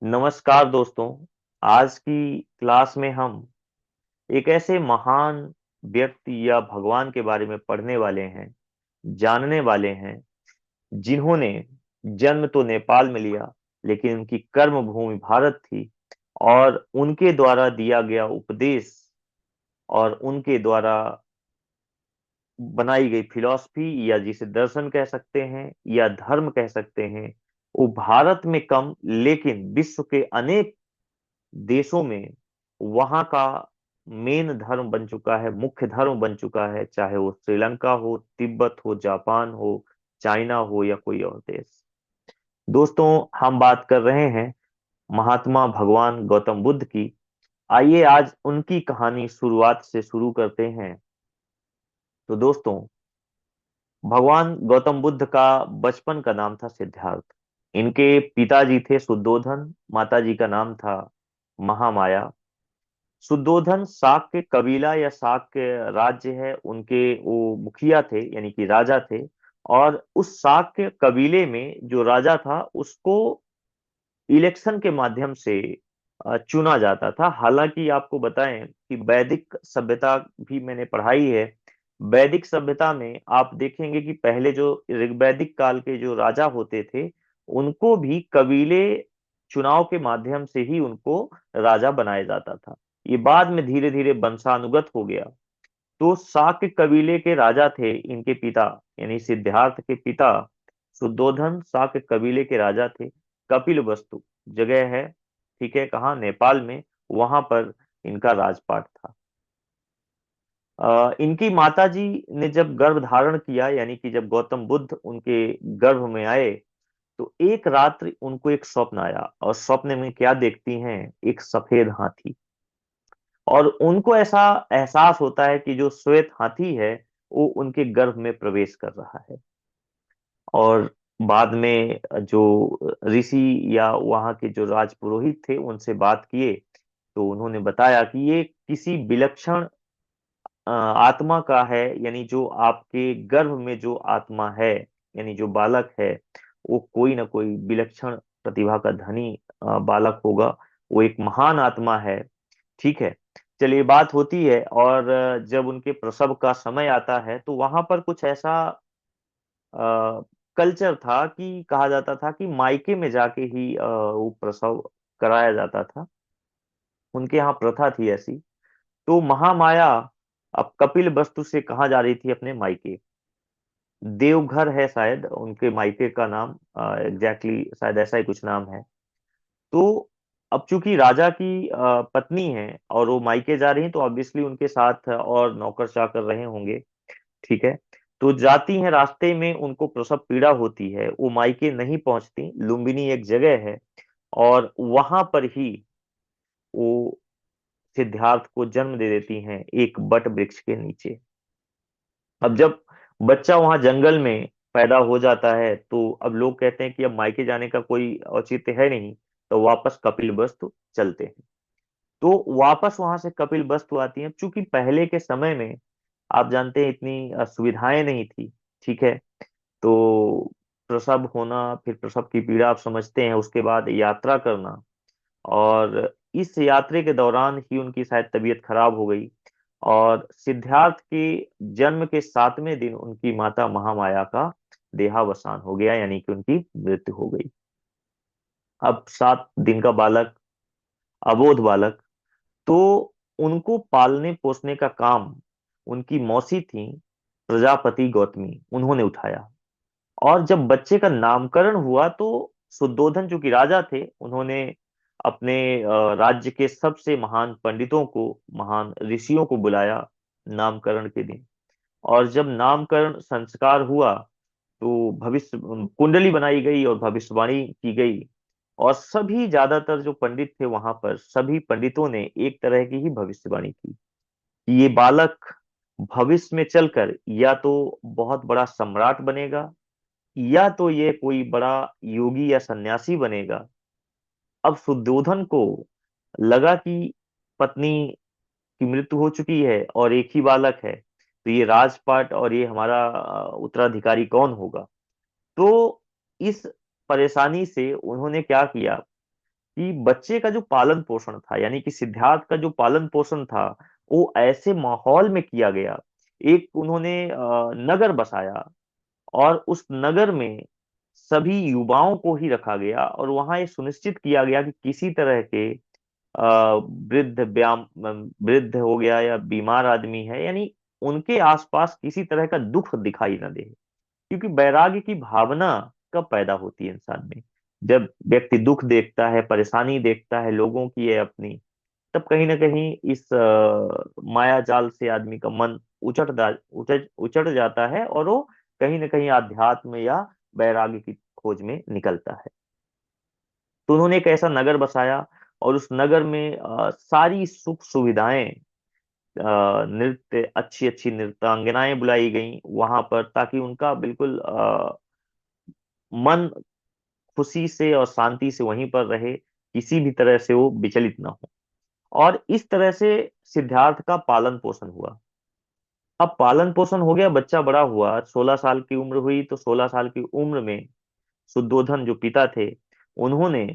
नमस्कार दोस्तों। आज की क्लास में हम एक ऐसे महान व्यक्ति या भगवान के बारे में पढ़ने वाले हैं, जानने वाले हैं, जिन्होंने जन्म तो नेपाल में लिया, लेकिन उनकी कर्म भूमि भारत थी। और उनके द्वारा दिया गया उपदेश और उनके द्वारा बनाई गई फिलॉसफी, या जिसे दर्शन कह सकते हैं या धर्म कह सकते हैं, वो भारत में कम लेकिन विश्व के अनेक देशों में वहां का मेन धर्म बन चुका है, मुख्य धर्म बन चुका है। चाहे वो श्रीलंका हो, तिब्बत हो, जापान हो, चाइना हो या कोई और देश। दोस्तों, हम बात कर रहे हैं महात्मा भगवान गौतम बुद्ध की। आइए आज उनकी कहानी शुरुआत से शुरू करते हैं। तो दोस्तों, भगवान गौतम बुद्ध का बचपन का नाम था सिद्धार्थ। इनके पिताजी थे शुद्धोधन, माताजी का नाम था महामाया। शुद्धोधन शाक के कबीला या शाक के राज्य है, उनके वो मुखिया थे, यानी कि राजा थे। और उस शाक के कबीले में जो राजा था उसको इलेक्शन के माध्यम से चुना जाता था। हालांकि आपको बताएं कि वैदिक सभ्यता भी मैंने पढ़ाई है। वैदिक सभ्यता में आप देखेंगे कि पहले जो ऋग्वैदिक काल के जो राजा होते थे, उनको भी कबीले चुनाव के माध्यम से ही उनको राजा बनाया जाता था। ये बाद में धीरे धीरे वंशानुगत हो गया। तो शाक्य कबीले के राजा थे इनके पिता, यानी सिद्धार्थ के पिता शुद्धोधन शाक्य कबीले के राजा थे। कपिल वस्तु जगह है, ठीक है, कहाँ, नेपाल में। वहां पर इनका राजपाट था। इनकी माताजी ने जब गर्भ धारण किया, यानी कि जब गौतम बुद्ध उनके गर्भ में आए, तो एक रात्रि उनको एक स्वप्न आया। और स्वप्न में क्या देखती हैं? एक सफेद हाथी। और उनको ऐसा एहसास होता है कि जो श्वेत हाथी है वो उनके गर्भ में प्रवेश कर रहा है। और बाद में जो ऋषि या वहां के जो राजपुरोहित थे उनसे बात किए, तो उन्होंने बताया कि ये किसी विलक्षण आत्मा का है। यानी जो आपके गर्भ में जो आत्मा है, यानी जो बालक है, वो कोई ना कोई विलक्षण प्रतिभा का धनी बालक होगा। वो एक महान आत्मा है। ठीक है, चलिए, बात होती है। और जब उनके प्रसव का समय आता है तो वहां पर कुछ ऐसा कल्चर था कि कहा जाता था कि मायके में जाके ही वो प्रसव कराया जाता था। उनके यहाँ प्रथा थी ऐसी। तो महामाया अब कपिल वस्तु से कहा जा रही थी अपने मायके। देवघर है शायद उनके मायके का नाम, एग्जैक्टली शायद ऐसा ही कुछ नाम है। तो अब चूंकि राजा की पत्नी है और वो मायके जा रही हैं, तो ऑब्वियसली उनके साथ और नौकर चाकर रहे होंगे। ठीक है, तो जाती हैं, रास्ते में उनको प्रसव पीड़ा होती है, वो मायके नहीं पहुंचती। लुम्बिनी एक जगह है और वहां पर ही वो सिद्धार्थ को जन्म दे देती हैं, एक बट वृक्ष के नीचे। अब जब बच्चा वहां जंगल में पैदा हो जाता है, तो अब लोग कहते हैं कि अब मायके जाने का कोई औचित्य है नहीं, तो वापस कपिलवस्तु चलते हैं। तो वापस वहां से कपिलवस्तु आती है। चूंकि पहले के समय में आप जानते हैं इतनी सुविधाएं नहीं थी। ठीक है, तो प्रसव होना, फिर प्रसव की पीड़ा आप समझते हैं, उसके बाद यात्रा करना। और इस यात्रा के दौरान ही उनकी शायद तबीयत खराब हो गई। और सिद्धार्थ के जन्म के 7वें दिन उनकी माता महामाया का देहावसान हो गया, यानी कि उनकी मृत्यु हो गई। अब 7 दिन का बालक, अबोध बालक। तो उनको पालने पोसने का काम उनकी मौसी थी प्रजापति गौतमी, उन्होंने उठाया। और जब बच्चे का नामकरण हुआ तो शुद्धोधन जो कि राजा थे, उन्होंने अपने राज्य के सबसे महान पंडितों को, महान ऋषियों को बुलाया नामकरण के दिन। और जब नामकरण संस्कार हुआ तो भविष्य कुंडली बनाई गई और भविष्यवाणी की गई। और सभी, ज्यादातर जो पंडित थे वहां पर, सभी पंडितों ने एक तरह की ही भविष्यवाणी की कि ये बालक भविष्य में चलकर या तो बहुत बड़ा सम्राट बनेगा, या तो ये कोई बड़ा योगी या सन्यासी बनेगा। अब शुद्धोधन को लगा कि पत्नी की मृत्यु हो चुकी है और एक ही बालक है, तो ये राजपाट और ये हमारा उत्तराधिकारी कौन होगा। तो इस परेशानी से उन्होंने क्या किया कि बच्चे का जो पालन पोषण था, यानी कि सिद्धार्थ का जो पालन पोषण था, वो ऐसे माहौल में किया गया। एक उन्होंने नगर बसाया, और उस नगर में सभी युवाओं को ही रखा गया, और वहां ये सुनिश्चित किया गया कि किसी तरह के वृद्ध हो गया या बीमार आदमी है, यानी उनके आसपास किसी तरह का दुख दिखाई न दे। क्योंकि वैराग्य की भावना कब पैदा होती है इंसान में? जब व्यक्ति दुख देखता है, परेशानी देखता है लोगों की है अपनी, तब कहीं ना कहीं इस माया जाल से आदमी का मन उचट जाता है, और वो कहीं ना कहीं आध्यात्म या वैराग्य की खोज में निकलता है। तो उन्होंने एक ऐसा नगर बसाया, और उस नगर में सारी सुख सुविधाएं, नृत्य, अच्छी अच्छी नृत्यांगनाएं बुलाई गई वहां पर, ताकि उनका बिल्कुल मन खुशी से और शांति से वहीं पर रहे, किसी भी तरह से वो विचलित ना हो। और इस तरह से सिद्धार्थ का पालन पोषण हुआ। अब पालन पोषण हो गया, बच्चा बड़ा हुआ, 16 साल की उम्र हुई, तो 16 साल की उम्र में शुद्धोधन जो पिता थे, उन्होंने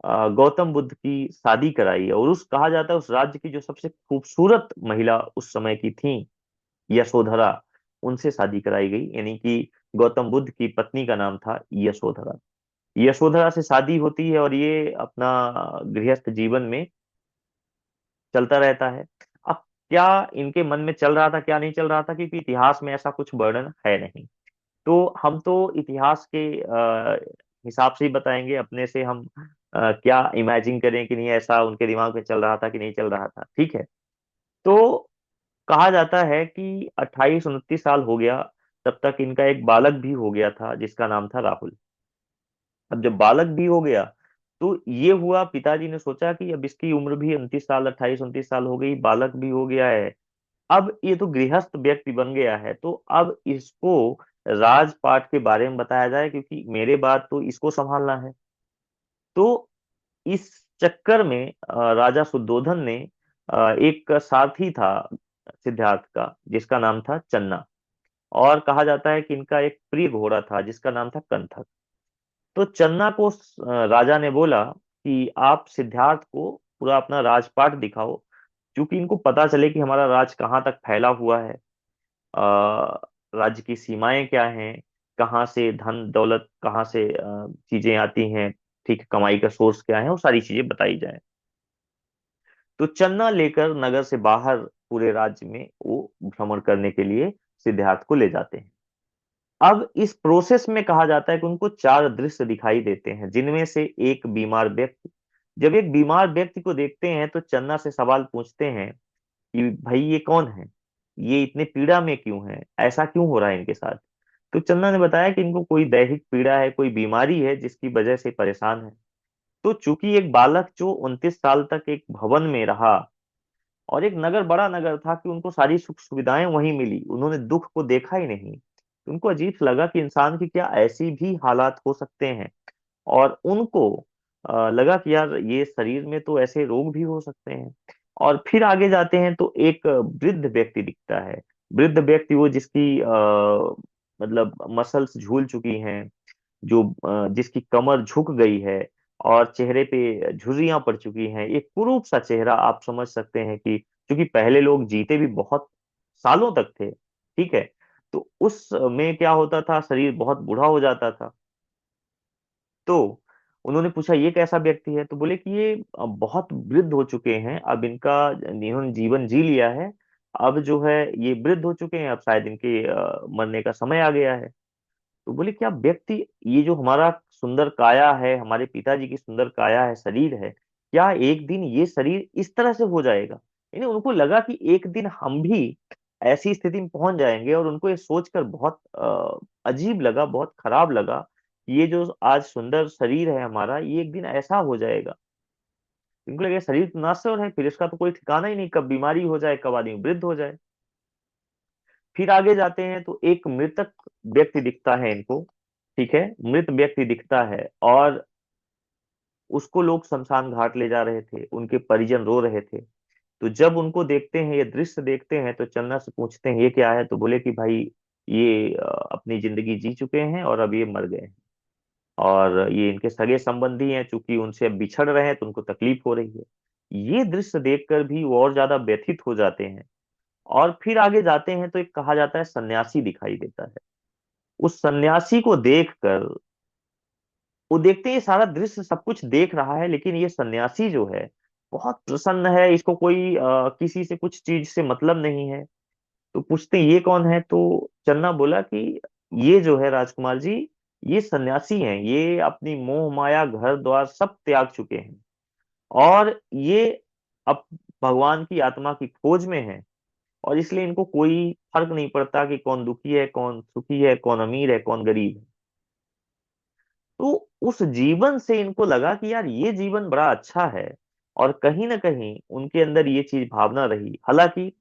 गौतम बुद्ध की शादी कराई, और उस कहा जाता है उस राज्य की जो सबसे खूबसूरत महिला उस समय की थी, यशोधरा, उनसे शादी कराई गई। यानी कि गौतम बुद्ध की पत्नी का नाम था यशोधरा। यशोधरा से शादी होती है, और ये अपना गृहस्थ जीवन में चलता रहता है। अब क्या इनके मन में चल रहा था, क्या नहीं चल रहा था, क्योंकि इतिहास में ऐसा कुछ वर्णन है नहीं। तो हम तो इतिहास के हिसाब से ही बताएंगे, अपने से हम क्या इमेजिन करें कि नहीं ऐसा उनके दिमाग में चल रहा था कि नहीं चल रहा था, ठीक है। तो कहा जाता है कि 28-29 साल हो गया, तब तक इनका एक बालक भी हो गया था जिसका नाम था राहुल। अब जब बालक भी हो गया, तो ये हुआ, पिताजी ने सोचा कि अब इसकी उम्र भी 29 साल, 28-29 साल हो गई, बालक भी हो गया है, अब ये तो गृहस्थ व्यक्ति बन गया है, तो अब इसको राजपाट के बारे में बताया जाए, क्योंकि मेरे बाद तो इसको संभालना है। तो इस चक्कर में राजा शुद्धोधन ने एक सारथी था सिद्धार्थ का, जिसका नाम था चन्ना। और कहा जाता है कि इनका एक प्रिय घोड़ा था जिसका नाम था कंथक। तो चन्ना को राजा ने बोला कि आप सिद्धार्थ को पूरा अपना राजपाट दिखाओ, क्योंकि इनको पता चले कि हमारा राज कहाँ तक फैला हुआ है, राज्य की सीमाएं क्या हैं, कहाँ से धन दौलत, कहाँ से चीजें आती हैं, ठीक है, कमाई का सोर्स क्या है, वो सारी चीजें बताई जाए। तो चन्ना लेकर नगर से बाहर पूरे राज्य में वो भ्रमण करने के लिए सिद्धार्थ को ले जाते हैं। अब इस प्रोसेस में कहा जाता है कि उनको 4 दृश्य दिखाई देते हैं, जिनमें से एक बीमार व्यक्ति। जब एक बीमार व्यक्ति को देखते हैं तो चन्ना से सवाल पूछते हैं कि भाई ये कौन है, ये इतने पीड़ा में क्यों है, ऐसा क्यों हो रहा है इनके साथ। तो चन्ना ने बताया कि इनको कोई दैहिक पीड़ा है, कोई बीमारी है जिसकी वजह से परेशान है। तो चूंकि एक बालक जो 29 साल तक एक भवन में रहा, और एक नगर बड़ा नगर था, कि उनको सारी सुख सुविधाएं वहीं मिली, उन्होंने दुख को देखा ही नहीं, तो उनको अजीब लगा कि इंसान की क्या ऐसी भी हालात हो सकते हैं। और उनको लगा कि यार ये शरीर में तो ऐसे रोग भी हो सकते हैं। और फिर आगे जाते हैं तो एक वृद्ध व्यक्ति दिखता है। वृद्ध व्यक्ति वो जिसकी मतलब मसल्स झूल चुकी हैं, जो जिसकी कमर झुक गई है, और चेहरे पे झुर्रियां पड़ चुकी हैं, एक कुरूप सा चेहरा, आप समझ सकते हैं कि क्योंकि पहले लोग जीते भी बहुत सालों तक थे, ठीक है। तो उस में क्या होता था, शरीर बहुत बूढ़ा हो जाता था। तो उन्होंने पूछा ये कैसा व्यक्ति है, तो बोले कि ये बहुत वृद्ध हो चुके हैं, अब इनका इन्होंने जीवन जी लिया है, अब जो है ये वृद्ध हो चुके हैं, अब शायद इनके मरने का समय आ गया है। तो बोले क्या व्यक्ति, ये जो हमारा सुंदर काया है, हमारे पिताजी की सुंदर काया है, शरीर है, क्या एक दिन ये शरीर इस तरह से हो जाएगा? यानी उनको लगा कि एक दिन हम भी ऐसी स्थिति में पहुंच जाएंगे, और उनको ये सोचकर बहुत अजीब लगा, बहुत खराब लगा कि ये जो आज सुंदर शरीर है हमारा, ये एक दिन ऐसा हो जाएगा। उनको लगा शरीर तो नश्वर है, फिर इसका तो कोई ठिकाना ही नहीं, कब बीमारी हो जाए, कब आदमी वृद्ध हो जाए। फिर आगे जाते हैं तो एक मृतक व्यक्ति दिखता है इनको, ठीक है, मृत व्यक्ति दिखता है, और उसको लोग शमशान घाट ले जा रहे थे, उनके परिजन रो रहे थे। तो जब उनको देखते हैं, ये दृश्य देखते हैं, तो चन्ना से पूछते हैं ये क्या है, तो बोले कि भाई ये अपनी जिंदगी जी चुके हैं और अब ये मर गए हैं। और ये इनके सगे संबंधी हैं, चूंकि उनसे अब बिछड़ रहे हैं तो उनको तकलीफ हो रही है। ये दृश्य देखकर भी वो और ज्यादा व्यथित हो जाते हैं। और फिर आगे जाते हैं तो एक कहा जाता है सन्यासी दिखाई देता है। उस सन्यासी को देखकर, वो देखते हैं ये सारा दृश्य सब कुछ देख रहा है, लेकिन ये सन्यासी जो है बहुत प्रसन्न है, इसको कोई किसी से कुछ चीज से मतलब नहीं है। तो पूछते हैं ये कौन है, तो चन्ना बोला कि ये जो है राजकुमार जी, ये सन्यासी हैं, ये अपनी मोह माया घर द्वार सब त्याग चुके हैं, और ये अब भगवान की आत्मा की खोज में है। और इसलिए इनको कोई फर्क नहीं पड़ता कि कौन दुखी है, कौन सुखी है, कौन अमीर है, कौन गरीब है। तो उस जीवन से इनको लगा कि यार ये जीवन बड़ा अच्छा है। और कहीं ना कहीं उनके अंदर ये चीज भावना रही। हालांकि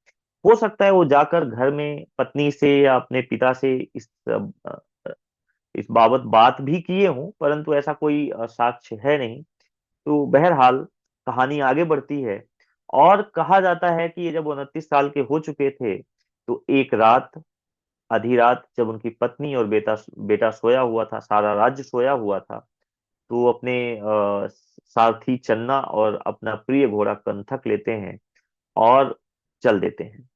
हो सकता है वो जाकर घर में पत्नी से या अपने पिता से इस बाबत बात भी किए हों, परंतु ऐसा कोई साक्ष्य है नहीं। तो बहरहाल कहानी आगे बढ़ती है। और कहा जाता है कि ये जब 29 साल के हो चुके थे, तो एक रात, आधी रात, जब उनकी पत्नी और बेटा बेटा सोया हुआ था, सारा राज्य सोया हुआ था, तो वो अपने सारथी चन्ना और अपना प्रिय घोड़ा कंथक लेते हैं और चल देते हैं।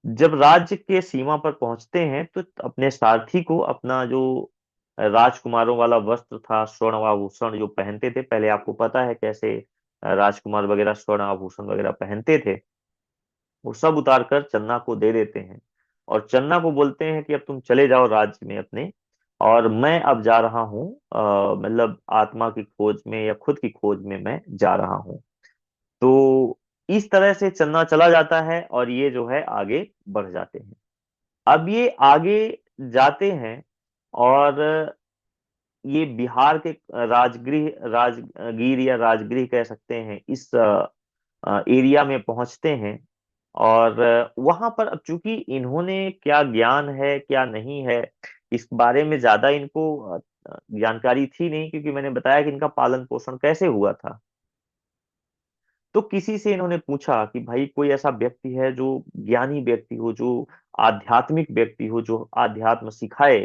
जब राज्य के सीमा पर पहुंचते हैं तो अपने सारथी को अपना जो राजकुमारों वाला वस्त्र था, स्वर्ण आभूषण जो पहनते थे, पहले आपको पता है कैसे राजकुमार वगैरह स्वर्ण आभूषण वगैरह पहनते थे, वो सब उतार कर चन्ना को दे देते हैं। और चन्ना को बोलते हैं कि अब तुम चले जाओ राज्य में अपने, और मैं अब जा रहा हूँ, मतलब आत्मा की खोज में या खुद की खोज में मैं जा रहा हूँ। तो इस तरह से चन्ना चला जाता है और ये जो है आगे बढ़ जाते हैं। अब ये आगे जाते हैं और ये बिहार के राजगीर या राजगृह कह सकते हैं, इस एरिया में पहुंचते हैं। और वहां पर अब चूंकि इन्होंने क्या ज्ञान है क्या नहीं है, इस बारे में ज्यादा इनको जानकारी थी नहीं, क्योंकि मैंने बताया कि इनका पालन पोषण कैसे हुआ था। तो किसी से इन्होंने पूछा कि भाई कोई ऐसा व्यक्ति है जो ज्ञानी व्यक्ति हो, जो आध्यात्मिक व्यक्ति हो, जो आध्यात्म सिखाए।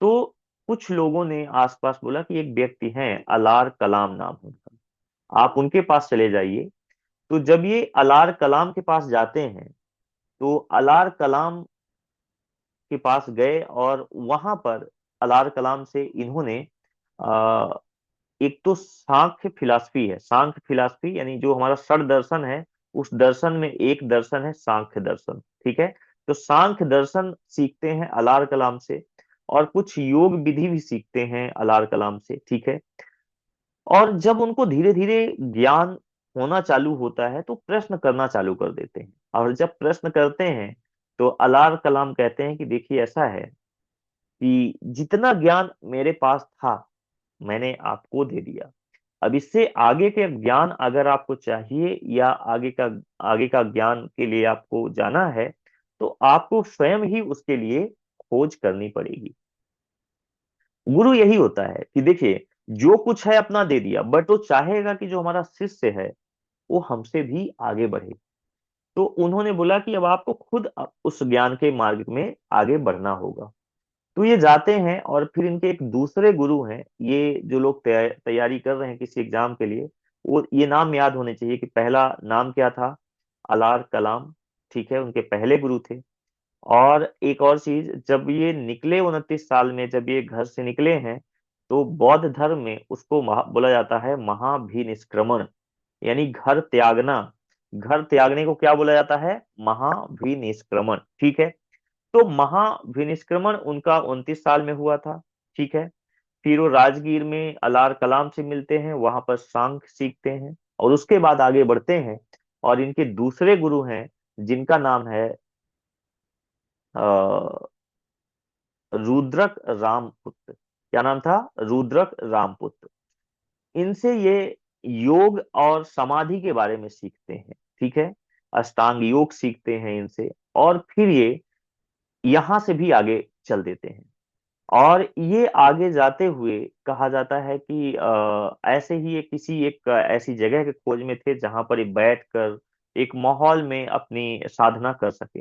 तो कुछ लोगों ने आसपास बोला कि एक व्यक्ति हैं, अलार कलाम नाम है उनका, आप उनके पास चले जाइए। तो जब ये अलार कलाम के पास जाते हैं, तो अलार कलाम के पास गए, और वहां पर अलार कलाम से इन्होंने आ, एक तो सांख्य फिलॉसफी है, सांख्य फिलॉसफी यानी जो हमारा षड दर्शन है, उस दर्शन में एक दर्शन है सांख्य दर्शन। ठीक है। तो सांख्य दर्शन सीखते हैं अलार कलाम से, और कुछ योग विधि भी सीखते हैं अलार कलाम से। ठीक है। और जब उनको धीरे धीरे ज्ञान होना चालू होता है, तो प्रश्न करना चालू कर देते हैं। और जब प्रश्न करते हैं, तो अलार कलाम कहते हैं कि देखिए ऐसा है कि जितना ज्ञान मेरे पास था, मैंने आपको दे दिया। अब इससे आगे के ज्ञान अगर आपको चाहिए, या आगे का ज्ञान के लिए आपको जाना है, तो आपको स्वयं ही उसके लिए खोज करनी पड़ेगी। गुरु यही होता है कि देखिए, जो कुछ है अपना दे दिया, बट वो चाहेगा कि जो हमारा शिष्य है वो हमसे भी आगे बढ़े। तो उन्होंने बोला कि अब आपको खुद उस ज्ञान के मार्ग में आगे बढ़ना होगा। तो ये जाते हैं, और फिर इनके एक दूसरे गुरु हैं, ये जो लोग तैयारी कर रहे हैं किसी एग्जाम के लिए, वो ये नाम याद होने चाहिए कि पहला नाम क्या था, अलार कलाम। ठीक है, उनके पहले गुरु थे। और एक और चीज, जब ये निकले 29 साल में, जब ये घर से निकले हैं, तो बौद्ध धर्म में उसको बोला जाता है महाभिनिष्क्रमण, यानी घर त्यागना। घर त्यागने को क्या बोला जाता है, महाभिनिष्क्रमण। ठीक है। तो महाविनिष्क्रमण उनका 29 साल में हुआ था। ठीक है। फिर वो राजगीर में अलार कलाम से मिलते हैं, वहां पर सांख्य सीखते हैं, और उसके बाद आगे बढ़ते हैं। और इनके दूसरे गुरु हैं, जिनका नाम है अ, रुद्रक रामपुत्र। क्या नाम था, रुद्रक रामपुत्र। इनसे ये योग और समाधि के बारे में सीखते हैं। ठीक है। अष्टांग योग सीखते हैं इनसे, और फिर ये यहां से भी आगे चल देते हैं। और ये आगे जाते हुए कहा जाता है कि ऐसे ही एक किसी एक ऐसी जगह के खोज में थे, जहां पर ये बैठ कर एक माहौल में अपनी साधना कर सके।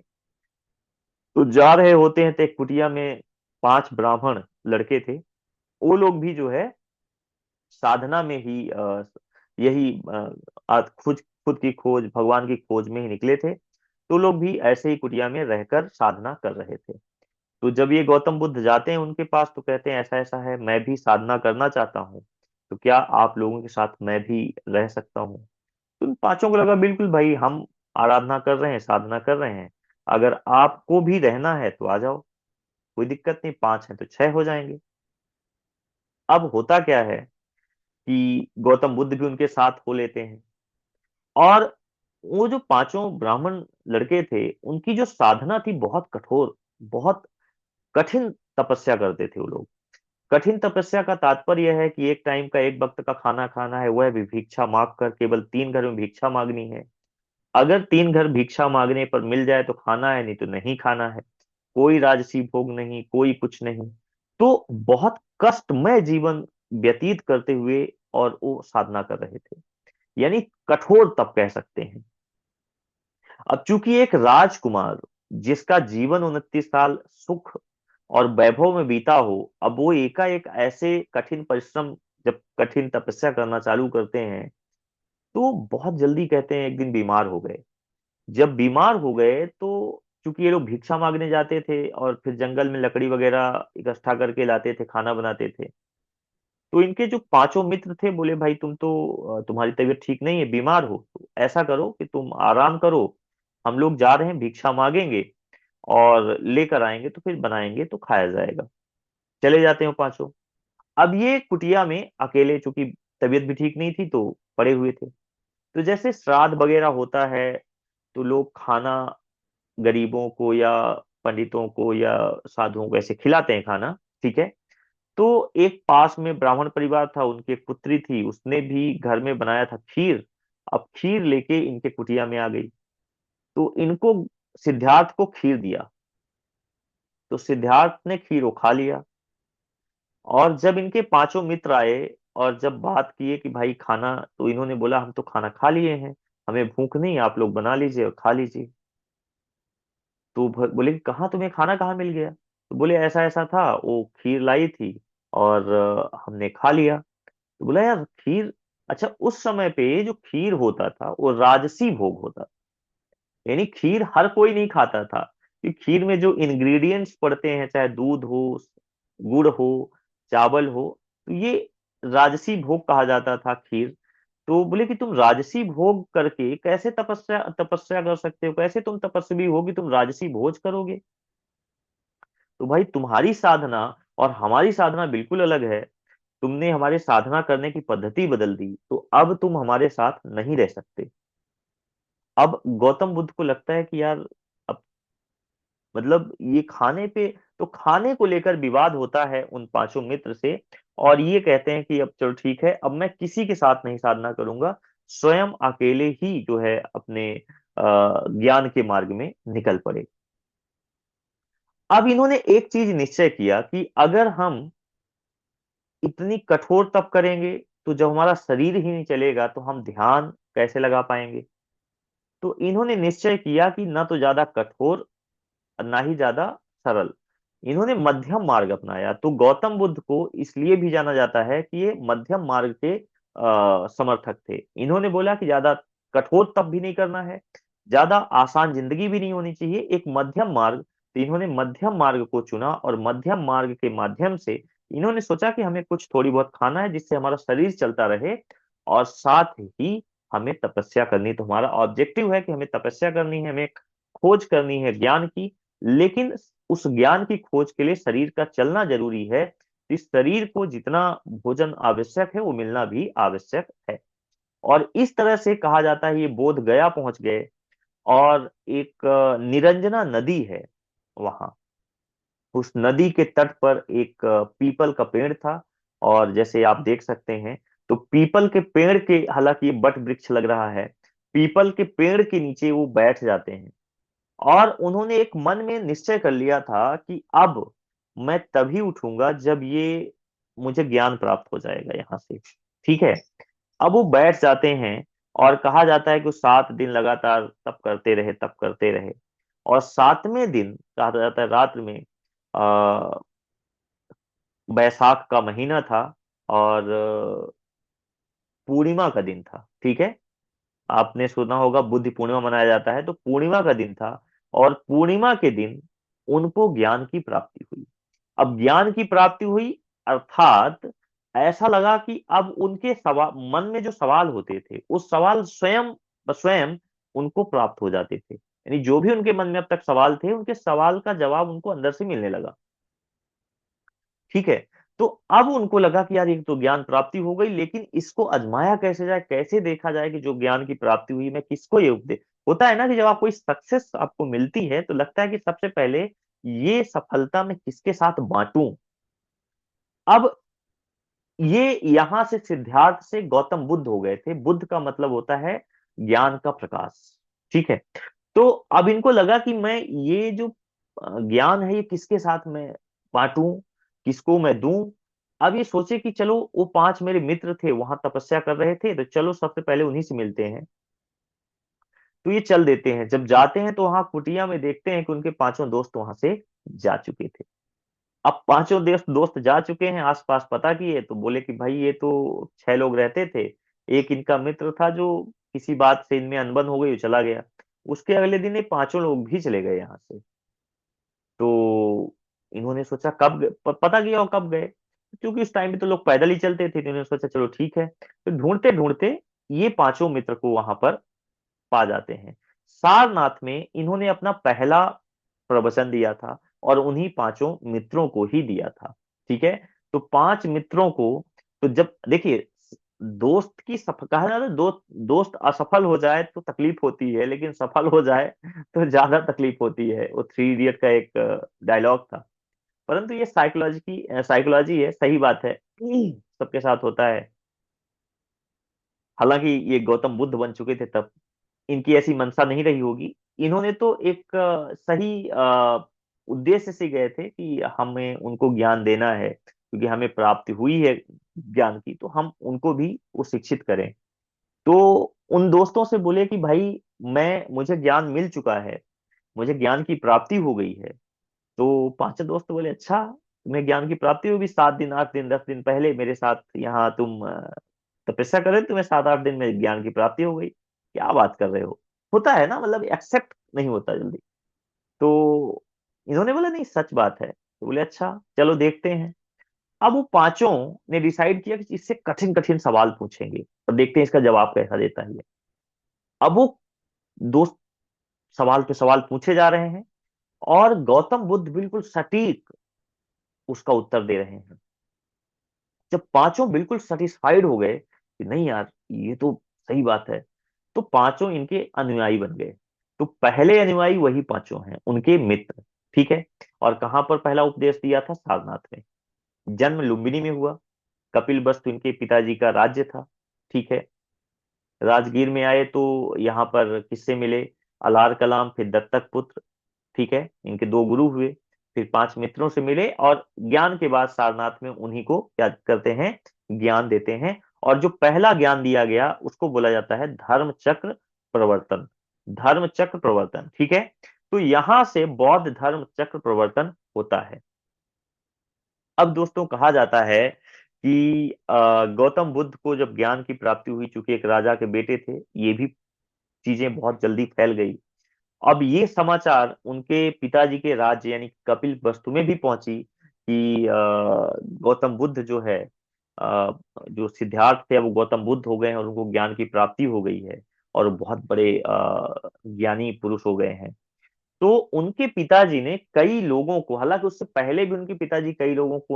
तो जा रहे होते हैं, तो एक कुटिया में 5 ब्राह्मण लड़के थे। वो लोग भी जो है साधना में ही यही खुद खुद की खोज, भगवान की खोज में ही निकले थे। तो लोग भी ऐसे ही कुटिया में रहकर साधना कर रहे थे। तो जब ये गौतम बुद्ध जाते हैं उनके पास, तो कहते हैं ऐसा ऐसा है, मैं भी साधना करना चाहता हूँ, तो क्या आप लोगों के साथ मैं भी रह सकता हूँ? तो उन पांचों को लगा बिल्कुल भाई, हम आराधना कर रहे हैं, साधना कर रहे हैं, अगर आपको भी रहना है तो आ जाओ, कोई दिक्कत नहीं, पांच है तो छह हो जाएंगे। अब होता क्या है कि गौतम बुद्ध भी उनके साथ हो लेते हैं। और वो जो पांचों ब्राह्मण लड़के थे, उनकी जो साधना थी बहुत कठोर, बहुत कठिन तपस्या करते थे वो लोग। कठिन तपस्या का तात्पर्य यह है कि एक टाइम का, एक वक्त का खाना खाना है, वह भी भिक्षा मांग कर, केवल तीन घर में भिक्षा मांगनी है। अगर तीन घर भिक्षा मांगने पर मिल जाए तो खाना है, नहीं तो नहीं खाना है। कोई राजसी भोग नहीं, कोई कुछ नहीं। तो बहुत कष्टमय जीवन व्यतीत करते हुए और वो साधना कर रहे थे, यानी कठोर तप कह सकते हैं। अब चूंकि एक राजकुमार जिसका जीवन 29 साल सुख और वैभव में बीता हो, अब वो एकाएक ऐसे कठिन परिश्रम, जब कठिन तपस्या करना चालू करते हैं, तो बहुत जल्दी कहते हैं एक दिन बीमार हो गए। जब बीमार हो गए तो चूंकि ये लोग भिक्षा मांगने जाते थे और फिर जंगल में लकड़ी वगैरह इकट्ठा करके लाते थे, खाना बनाते थे। तो इनके जो पांचों मित्र थे बोले भाई तुम तो तुम्हारी तबीयत ठीक नहीं है, बीमार हो, तो ऐसा करो कि तुम आराम करो, हम लोग जा रहे हैं, भिक्षा मांगेंगे और लेकर आएंगे तो फिर बनाएंगे तो खाया जाएगा। चले जाते हैं वो पांचों। अब ये कुटिया में अकेले, चूंकि तबीयत भी ठीक नहीं थी, तो पड़े हुए थे। तो जैसे श्राद्ध वगैरह होता है, तो लोग खाना गरीबों को या पंडितों को या साधुओं को ऐसे खिलाते हैं खाना, ठीक है। तो एक पास में ब्राह्मण परिवार था, उनकी एक पुत्री थी, उसने भी घर में बनाया था खीर। अब खीर लेके इनके कुटिया में आ गई, तो इनको, सिद्धार्थ को खीर दिया। तो सिद्धार्थ ने खीर वो खा लिया। और जब इनके पांचों मित्र आए और जब बात किए कि भाई खाना, तो इन्होंने बोला हम तो खाना खा लिए हैं, हमें भूख नहीं, आप लोग बना लीजिए और खा लीजिए। तो बोले कि कहाँ, तुम्हें खाना कहाँ मिल गया? तो बोले ऐसा ऐसा था, वो खीर लाई थी और हमने खा लिया। तो बोला यार खीर, अच्छा उस समय पे जो खीर होता था वो राजसी भोग होता था, यानी खीर हर कोई नहीं खाता था। कि खीर में जो इंग्रेडिएंट्स पड़ते हैं, चाहे दूध हो, गुड़ हो, चावल हो, तो ये राजसी भोग कहा जाता था खीर। तो बोले कि तुम राजसी भोग करके कैसे तपस्या तपस्या कर सकते हो, कैसे तुम तपस्वी हो कि तुम राजसी भोज करोगे? तो भाई तुम्हारी साधना और हमारी साधना बिल्कुल अलग है। तुमने हमारे साधना करने की पद्धति बदल दी, तो अब तुम हमारे साथ नहीं रह सकते। अब गौतम बुद्ध को लगता है कि यार, अब मतलब ये खाने पे, तो खाने को लेकर विवाद होता है उन पांचों मित्र से। और ये कहते हैं कि अब चलो ठीक है, अब मैं किसी के साथ नहीं साधना करूंगा, स्वयं अकेले ही जो है अपने ज्ञान के मार्ग में निकल पड़े। अब इन्होंने एक चीज निश्चय किया कि अगर हम इतनी कठोर तप करेंगे, तो जब हमारा शरीर ही नहीं चलेगा तो हम ध्यान कैसे लगा पाएंगे? तो इन्होंने निश्चय किया कि ना तो ज्यादा कठोर और ना ही ज्यादा सरल, इन्होंने मध्यम मार्ग अपनाया। तो गौतम बुद्ध को इसलिए भी जाना जाता है कि ये मध्यम मार्ग के समर्थक थे। इन्होंने बोला कि ज्यादा कठोर तप भी नहीं करना है, ज्यादा आसान जिंदगी भी नहीं होनी चाहिए, एक मध्यम मार्ग। तो इन्होंने मध्यम मार्ग को चुना और मध्यम मार्ग के माध्यम से इन्होंने सोचा कि हमें कुछ थोड़ी बहुत खाना है जिससे हमारा शरीर चलता रहे, और साथ ही हमें तपस्या करनी। तो हमारा ऑब्जेक्टिव है कि हमें तपस्या करनी है, हमें खोज करनी है ज्ञान की। लेकिन उस ज्ञान की खोज के लिए शरीर का चलना जरूरी है। इस शरीर को जितना भोजन आवश्यक है वो मिलना भी आवश्यक है। और इस तरह से कहा जाता है ये बोध गया पहुंच गए। और एक निरंजना नदी है वहां, उस नदी के तट पर एक पीपल का पेड़ था। और जैसे आप देख सकते हैं, तो पीपल के पेड़ के, हालांकि ये बट वृक्ष लग रहा है, पीपल के पेड़ के नीचे वो बैठ जाते हैं। और उन्होंने एक मन में निश्चय कर लिया था कि अब मैं तभी उठूंगा जब ये मुझे ज्ञान प्राप्त हो जाएगा यहाँ से, ठीक है। अब वो बैठ जाते हैं। और कहा जाता है कि वो 7 दिन लगातार तप करते रहे, तप करते रहे। और सातवें दिन कहा जाता है रात्र में आ, बैसाख का महीना था और पूर्णिमा का दिन था, ठीक है। आपने सुना होगा बुद्ध पूर्णिमा मनाया जाता है, तो पूर्णिमा का दिन था। और पूर्णिमा के दिन उनको ज्ञान की प्राप्ति हुई। अब ज्ञान की प्राप्ति हुई अर्थात ऐसा लगा कि अब उनके सवाल, मन में जो सवाल होते थे, उस सवाल स्वयं स्वयं उनको प्राप्त हो जाते थे। यानी जो भी उनके मन में अब तक सवाल थे, उनके सवाल का जवाब उनको अंदर से मिलने लगा, ठीक है। तो अब उनको लगा कि यार ये तो ज्ञान प्राप्ति हो गई, लेकिन इसको आजमाया कैसे जाए, कैसे देखा जाए कि जो ज्ञान की प्राप्ति हुई मैं किसको ये उपदेश। होता है ना कि जब आप कोई सक्सेस आपको मिलती है तो लगता है कि सबसे पहले ये सफलता मैं किसके साथ बांटूं। अब ये यहां से सिद्धार्थ से गौतम बुद्ध हो गए थे। बुद्ध का मतलब होता है ज्ञान का प्रकाश, ठीक है। तो अब इनको लगा कि मैं ये जो ज्ञान है ये किसके साथ मैं बांटूं, किसको मैं दूं। अब ये सोचे कि चलो वो पांच मेरे मित्र थे वहां तपस्या कर रहे थे, तो चलो सबसे पहले उन्हीं से मिलते हैं। तो ये चल देते हैं। जब जाते हैं तो वहां कुटिया में देखते हैं कि उनके पांचों दोस्त वहां से जा चुके थे। अब पांचों दोस्त दोस्त जा चुके हैं, आसपास पता किए तो बोले कि भाई ये तो छह लोग रहते थे, एक इनका मित्र था जो किसी बात से इनमें अनबन हो गई, वो चला गया। उसके अगले दिन ये पांचों लोग भी चले गए यहाँ से। तो इन्होंने सोचा कब पता किया और कब गए, क्योंकि उस टाइम पे तो लोग पैदल ही चलते थे। तो इन्होंने सोचा चलो ठीक है, तो ढूंढते ढूंढते ये पांचों मित्र को वहां पर पा जाते हैं। सारनाथ में इन्होंने अपना पहला प्रवचन दिया था और उन्हीं पांचों मित्रों को ही दिया था, ठीक है। तो पांच मित्रों को, तो जब देखिए दोस्त की कहा जाता है दोस्त असफल हो जाए तो तकलीफ होती है, लेकिन सफल हो जाए तो ज्यादा तकलीफ होती है। वो थ्री इडियट का एक डायलॉग था। परंतु ये साइकोलॉजी है, सही बात है, सबके साथ होता है। हालांकि ये गौतम बुद्ध बन चुके थे तब, इनकी ऐसी मंशा नहीं रही होगी। इन्होंने तो एक सही उद्देश्य से गए थे कि हमें उनको ज्ञान देना है, क्योंकि हमें प्राप्ति हुई है ज्ञान की, तो हम उनको भी वो शिक्षित करें। तो उन दोस्तों से बोले कि भाई मैं मुझे ज्ञान मिल चुका है, मुझे ज्ञान की प्राप्ति हो गई है। तो पांचों दोस्त बोले अच्छा, तुम्हें ज्ञान की प्राप्ति होगी, 7 दिन 8 दिन 10 दिन पहले मेरे साथ यहाँ तुम तपस्या कर रहे थे, तुम्हें 7 8 दिन में ज्ञान की प्राप्ति हो गई, क्या बात कर रहे हो। होता है ना, मतलब एक्सेप्ट नहीं होता जल्दी। तो इन्होंने बोला नहीं सच बात है, तो बोले अच्छा चलो देखते हैं। अब वो पांचों ने डिसाइड किया कि इससे कठिन कठिन सवाल पूछेंगे और देखते हैं इसका जवाब कैसा देता है ये। अब वो दोस्त सवाल पे सवाल पूछे जा रहे हैं और गौतम बुद्ध बिल्कुल सटीक उसका उत्तर दे रहे हैं। जब पांचों बिल्कुल सेटिस्फाइड हो गए कि नहीं यार ये तो सही बात है, तो पांचों इनके अनुयायी बन गए। तो पहले अनुयायी वही पांचों हैं, उनके मित्र, ठीक है। और कहां पर पहला उपदेश दिया था? सारनाथ में। जन्म लुम्बिनी में हुआ। कपिल वस्तु इनके पिताजी का राज्य था, ठीक है। राजगीर में आए तो यहाँ पर किससे मिले? अलार कलाम, फिर दत्तक पुत्र, ठीक है। इनके दो गुरु हुए, फिर पांच मित्रों से मिले और ज्ञान के बाद सारनाथ में उन्हीं को क्या करते हैं? ज्ञान देते हैं। और जो पहला ज्ञान दिया गया उसको बोला जाता है धर्म चक्र प्रवर्तन। धर्म चक्र प्रवर्तन, ठीक है। तो यहां से बौद्ध धर्म चक्र प्रवर्तन होता है। अब दोस्तों कहा जाता है कि गौतम बुद्ध को जब ज्ञान की प्राप्ति हुई, चूंकि एक राजा के बेटे थे, ये भी चीजें बहुत जल्दी फैल गई। अब ये समाचार उनके पिताजी के राज्य यानी कपिल वस्तु में भी पहुंची कि गौतम बुद्ध जो है, जो सिद्धार्थ थे वो गौतम बुद्ध हो गए हैं और उनको ज्ञान की प्राप्ति हो गई है और वो बहुत बड़े ज्ञानी पुरुष हो गए हैं। तो उनके पिताजी ने कई लोगों को, हालांकि उससे पहले भी उनके पिताजी कई लोगों को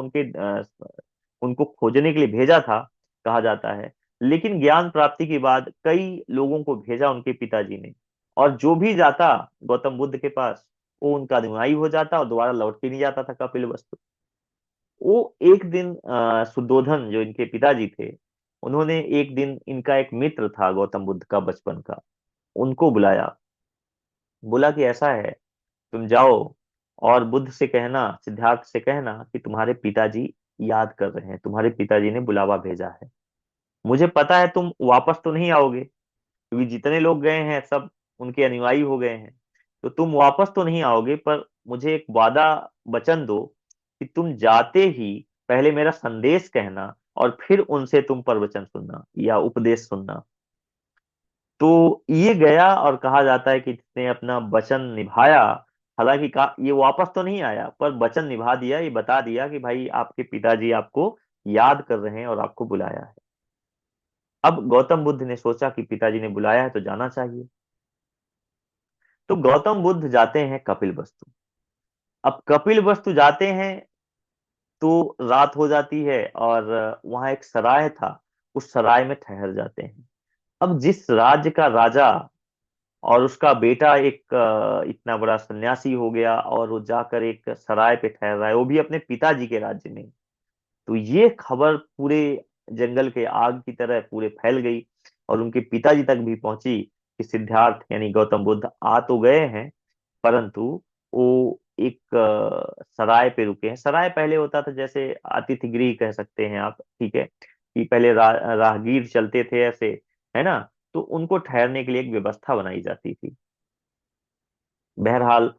उनको खोजने के लिए भेजा था, कहा जाता है। लेकिन ज्ञान प्राप्ति के बाद कई लोगों को भेजा उनके पिताजी ने, और जो भी जाता गौतम बुद्ध के पास वो उनका अनुयायी हो जाता और दोबारा लौट के नहीं जाता था कपिल वस्तु। वो एक दिन सुद्धोधन जो इनके पिताजी थे, उन्होंने एक दिन, इनका एक मित्र था गौतम बुद्ध का बचपन का, उनको बुलाया। बोला कि ऐसा है, तुम जाओ और बुद्ध से कहना, सिद्धार्थ से कहना कि तुम्हारे पिताजी याद कर रहे हैं, तुम्हारे पिताजी ने बुलावा भेजा है। मुझे पता है तुम वापस तो नहीं आओगे, क्योंकि जितने लोग गए हैं सब उनके अनुयायी हो गए हैं। तो तुम वापस तो नहीं आओगे, पर मुझे एक वादा, वचन दो कि तुम जाते ही पहले मेरा संदेश कहना और फिर उनसे तुम प्रवचन सुनना या उपदेश सुनना। तो ये गया और कहा जाता है कि इसने अपना वचन निभाया। हालांकि ये वापस तो नहीं आया, पर वचन निभा दिया, ये बता दिया कि भाई आपके पिताजी आपको याद कर रहे हैं और आपको बुलाया है। अब गौतम बुद्ध ने सोचा कि पिताजी ने बुलाया है तो जाना चाहिए। तो गौतम बुद्ध जाते हैं कपिल वस्तु। अब कपिल वस्तु जाते हैं तो रात हो जाती है, और वहां एक सराय था, उस सराय में ठहर जाते हैं। अब जिस राज्य का राजा और उसका बेटा एक इतना बड़ा सन्यासी हो गया, और वो जाकर एक सराय पे ठहर रहा है, वो भी अपने पिताजी के राज्य में, तो ये खबर पूरे जंगल के आग की तरह पूरे फैल गई और उनके पिताजी तक भी पहुंची कि सिद्धार्थ यानी गौतम बुद्ध आ तो गए हैं, परंतु वो एक सराय पे रुके हैं। सराय पहले होता था जैसे अतिथि गृह कह सकते हैं आप, ठीक है, कि पहले राहगीर चलते थे ऐसे, है ना, तो उनको ठहरने के लिए एक व्यवस्था बनाई जाती थी। बहरहाल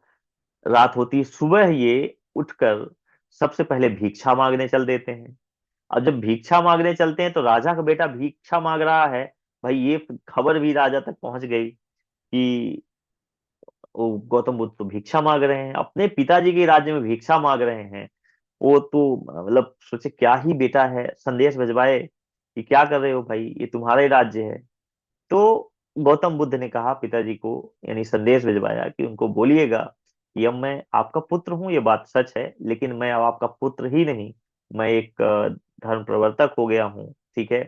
रात होती, सुबह ये उठकर सबसे पहले भिक्षा मांगने चल देते हैं। अब जब भिक्षा मांगने चलते हैं तो राजा का बेटा भिक्षा मांग रहा है, भाई ये खबर भी राजा तक पहुंच गई कि वो गौतम बुद्ध तो भिक्षा मांग रहे हैं, अपने पिताजी के राज्य में भिक्षा मांग रहे हैं। वो तो मतलब सोचे क्या ही बेटा है, संदेश भिजवाए कि क्या कर रहे हो भाई, ये तुम्हारा ही राज्य है। तो गौतम बुद्ध ने कहा पिताजी को, यानी संदेश भिजवाया कि उनको बोलिएगा कि अब मैं आपका पुत्र हूँ, ये बात सच है, लेकिन मैं अब आपका पुत्र ही नहीं, मैं एक धर्म प्रवर्तक हो गया हूँ, ठीक है,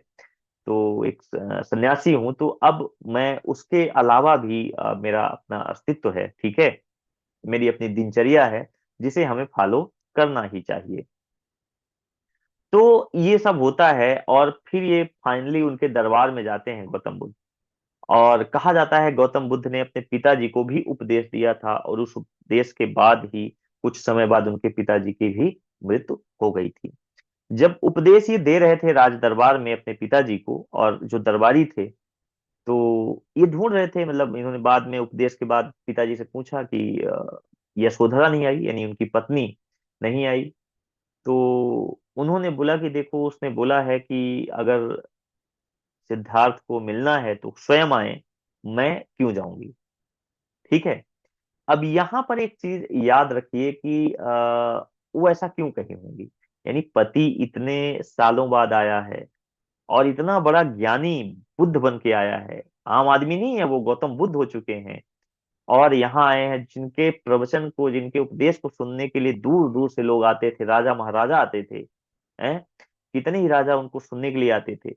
तो एक सन्यासी हूँ, तो अब मैं उसके अलावा भी मेरा अपना अस्तित्व है, ठीक है, मेरी अपनी दिनचर्या है जिसे हमें फॉलो करना ही चाहिए। तो ये सब होता है और फिर ये फाइनली उनके दरबार में जाते हैं गौतम बुद्ध। और कहा जाता है गौतम बुद्ध ने अपने पिताजी को भी उपदेश दिया था, और उस उपदेश के बाद ही कुछ समय बाद उनके पिताजी की भी मृत्यु हो गई थी। जब उपदेश ये दे रहे थे राज दरबार में अपने पिताजी को, और जो दरबारी थे तो ये ढूंढ रहे थे, मतलब इन्होंने बाद में उपदेश के बाद पिताजी से पूछा कि यशोधरा नहीं आई, यानी उनकी पत्नी नहीं आई। तो उन्होंने बोला कि देखो, उसने बोला है कि अगर सिद्धार्थ को मिलना है तो स्वयं आए, मैं क्यों जाऊंगी, ठीक है। अब यहाँ पर एक चीज याद रखिए कि वो ऐसा क्यों कही होंगी, यानी पति इतने सालों बाद आया है और इतना बड़ा ज्ञानी बुद्ध बन के आया है, आम आदमी नहीं है वो, गौतम बुद्ध हो चुके हैं, और यहाँ आए हैं जिनके प्रवचन को, जिनके उपदेश को सुनने के लिए दूर दूर से लोग आते थे, राजा महाराजा आते थे, हैं, कितने ही राजा उनको सुनने के लिए आते थे।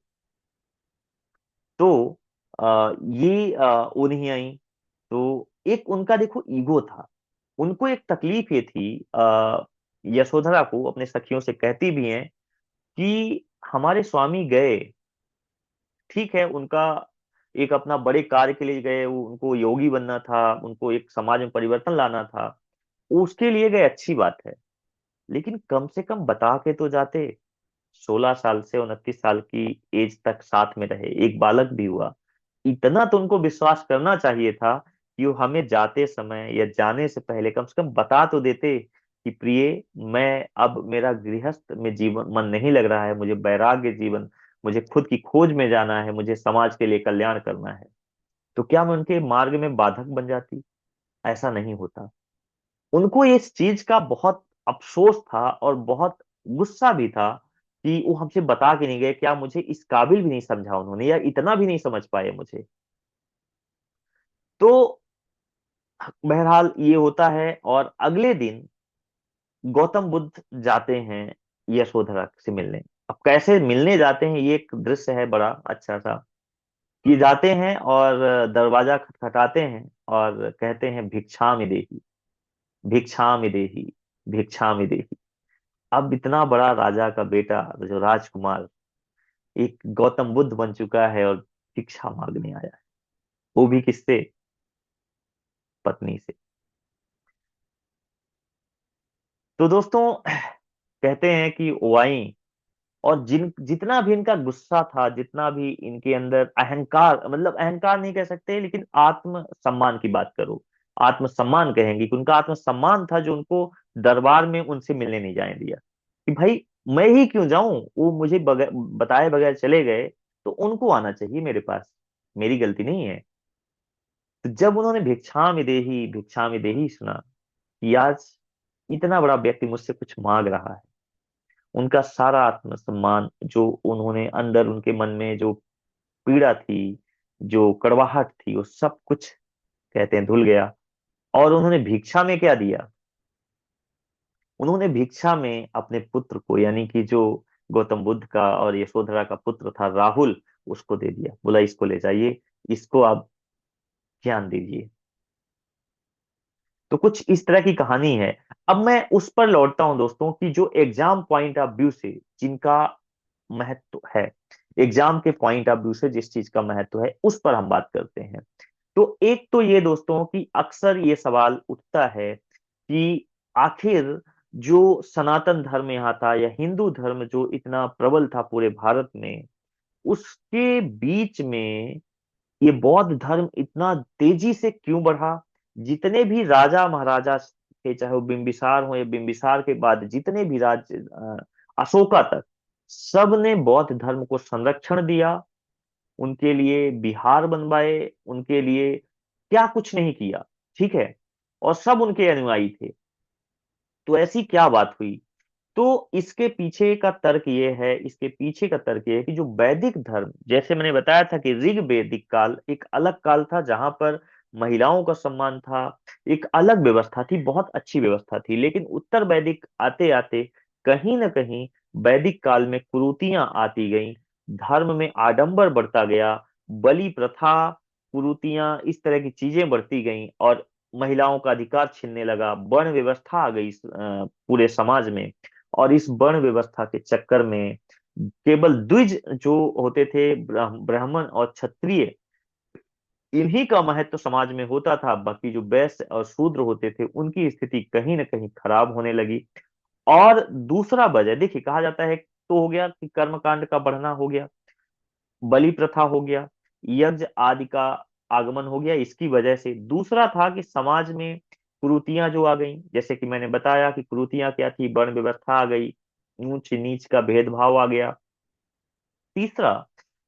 तो ये वो नहीं आई। तो एक उनका देखो ईगो था, उनको एक तकलीफ ये थी, यशोधरा को अपने सखियों से कहती भी हैं कि हमारे स्वामी गए, ठीक है, उनका एक अपना बड़े कार्य के लिए गए, उनको योगी बनना था, उनको एक समाज में परिवर्तन लाना था, उसके लिए गए, अच्छी बात है, लेकिन कम से कम बता के तो जाते। 16 साल से 29 साल की एज तक साथ में रहे, एक बालक भी हुआ, इतना तो उनको विश्वास करना चाहिए था कि वो हमें जाते समय या जाने से पहले कम से कम बता तो देते कि प्रिय, मैं अब मेरा गृहस्थ में जीवन मन नहीं लग रहा है, मुझे वैराग्य जीवन, मुझे खुद की खोज में जाना है, मुझे समाज के लिए कल्याण करना है। तो क्या मैं उनके मार्ग में बाधक बन जाती? ऐसा नहीं होता। उनको इस चीज का बहुत अफसोस था और बहुत गुस्सा भी था कि वो हमसे बता के नहीं गए, क्या मुझे इस काबिल भी नहीं समझा उन्होंने, या इतना भी नहीं समझ पाए मुझे। तो बहरहाल ये होता है, और अगले दिन गौतम बुद्ध जाते हैं यशोधरा से मिलने। अब कैसे मिलने जाते हैं, ये एक दृश्य है बड़ा अच्छा सा, कि जाते हैं और दरवाजा खटखटाते हैं और कहते हैं भिक्षामि देहि, भिक्षामि देहि, भिक्षामि देहि। अब इतना बड़ा राजा का बेटा, जो राजकुमार, एक गौतम बुद्ध बन चुका है और भिक्षा मांगने आया है, वो भी किससे? पत्नी से। तो दोस्तों, कहते हैं कि वो आई, और जितना भी इनका गुस्सा था, जितना भी इनके अंदर अहंकार, मतलब अहंकार नहीं कह सकते, लेकिन आत्म सम्मान की बात करो, आत्म सम्मान कहेंगे कि उनका आत्म सम्मान था जो उनको दरबार में उनसे मिलने नहीं जाने दिया। कि भाई मैं ही क्यों जाऊं, वो मुझे बताए बगैर चले गए, तो उनको आना चाहिए मेरे पास, मेरी गलती नहीं है। तो जब उन्होंने भिक्षा में देही सुना कि आज इतना बड़ा व्यक्ति मुझसे कुछ मांग रहा है, उनका सारा आत्मसम्मान, जो उन्होंने अंदर उनके मन में जो पीड़ा थी, जो कड़वाहट थी, वो सब कुछ कहते हैं धुल गया। और उन्होंने भिक्षा में क्या दिया? उन्होंने भिक्षा में अपने पुत्र को, यानी कि जो गौतम बुद्ध का और यशोधरा का पुत्र था राहुल, उसको दे दिया। बोला इसको ले जाइए, इसको आप ज्ञान दीजिए। तो कुछ इस तरह की कहानी है। अब मैं उस पर लौटता हूं दोस्तों, कि जो एग्जाम पॉइंट ऑफ व्यू से जिनका महत्व है, एग्जाम के पॉइंट ऑफ व्यू से जिस चीज का महत्व है, उस पर हम बात करते हैं। तो एक तो ये दोस्तों कि अक्सर ये सवाल उठता है कि आखिर जो सनातन धर्म यहाँ था, या हिंदू धर्म जो इतना प्रबल था पूरे भारत में, उसके बीच में ये बौद्ध धर्म इतना तेजी से क्यों बढ़ा? जितने भी राजा महाराजा थे, चाहे वो बिंबिसार हो या बिंबिसार के बाद जितने भी अशोका तक, सब ने बौद्ध धर्म को संरक्षण दिया, उनके लिए बिहार बनवाए, उनके लिए क्या कुछ नहीं किया, ठीक है, और सब उनके अनुयायी थे। तो ऐसी क्या बात हुई? तो इसके पीछे का तर्क ये है, इसके पीछे का तर्क ये है कि जो वैदिक धर्म, जैसे मैंने बताया था कि ऋग वैदिक काल एक अलग काल था, जहां पर महिलाओं का सम्मान था, एक अलग व्यवस्था थी, बहुत अच्छी व्यवस्था थी। लेकिन उत्तर वैदिक आते आते कहीं ना कहीं वैदिक काल में कुरीतियां आती गईं, धर्म में आडंबर बढ़ता गया, बलि प्रथा, कुरीतियां, इस तरह की चीजें बढ़ती गईं, और महिलाओं का अधिकार छीनने लगा, वर्ण व्यवस्था आ गई पूरे समाज में। और इस वर्ण व्यवस्था के चक्कर में केवल द्विज जो होते थे, ब्राह्मण और क्षत्रिय, इन्हीं का महत्व समाज में होता था। बाकी जो वैश्य और शूद्र होते थे, उनकी स्थिति कहीं ना कहीं खराब होने लगी। और दूसरा वजह देखिए, कहा जाता है तो हो गया कि कर्मकांड का बढ़ना हो गया, बलि प्रथा हो गया, यज्ञ आदि का आगमन हो गया, इसकी वजह से। दूसरा था कि समाज में कुरीतियां जो आ गई, जैसे कि मैंने बताया कि कुरीतियां क्या थी, वर्ण व्यवस्था आ गई, ऊंच नीच का भेदभाव आ गया। तीसरा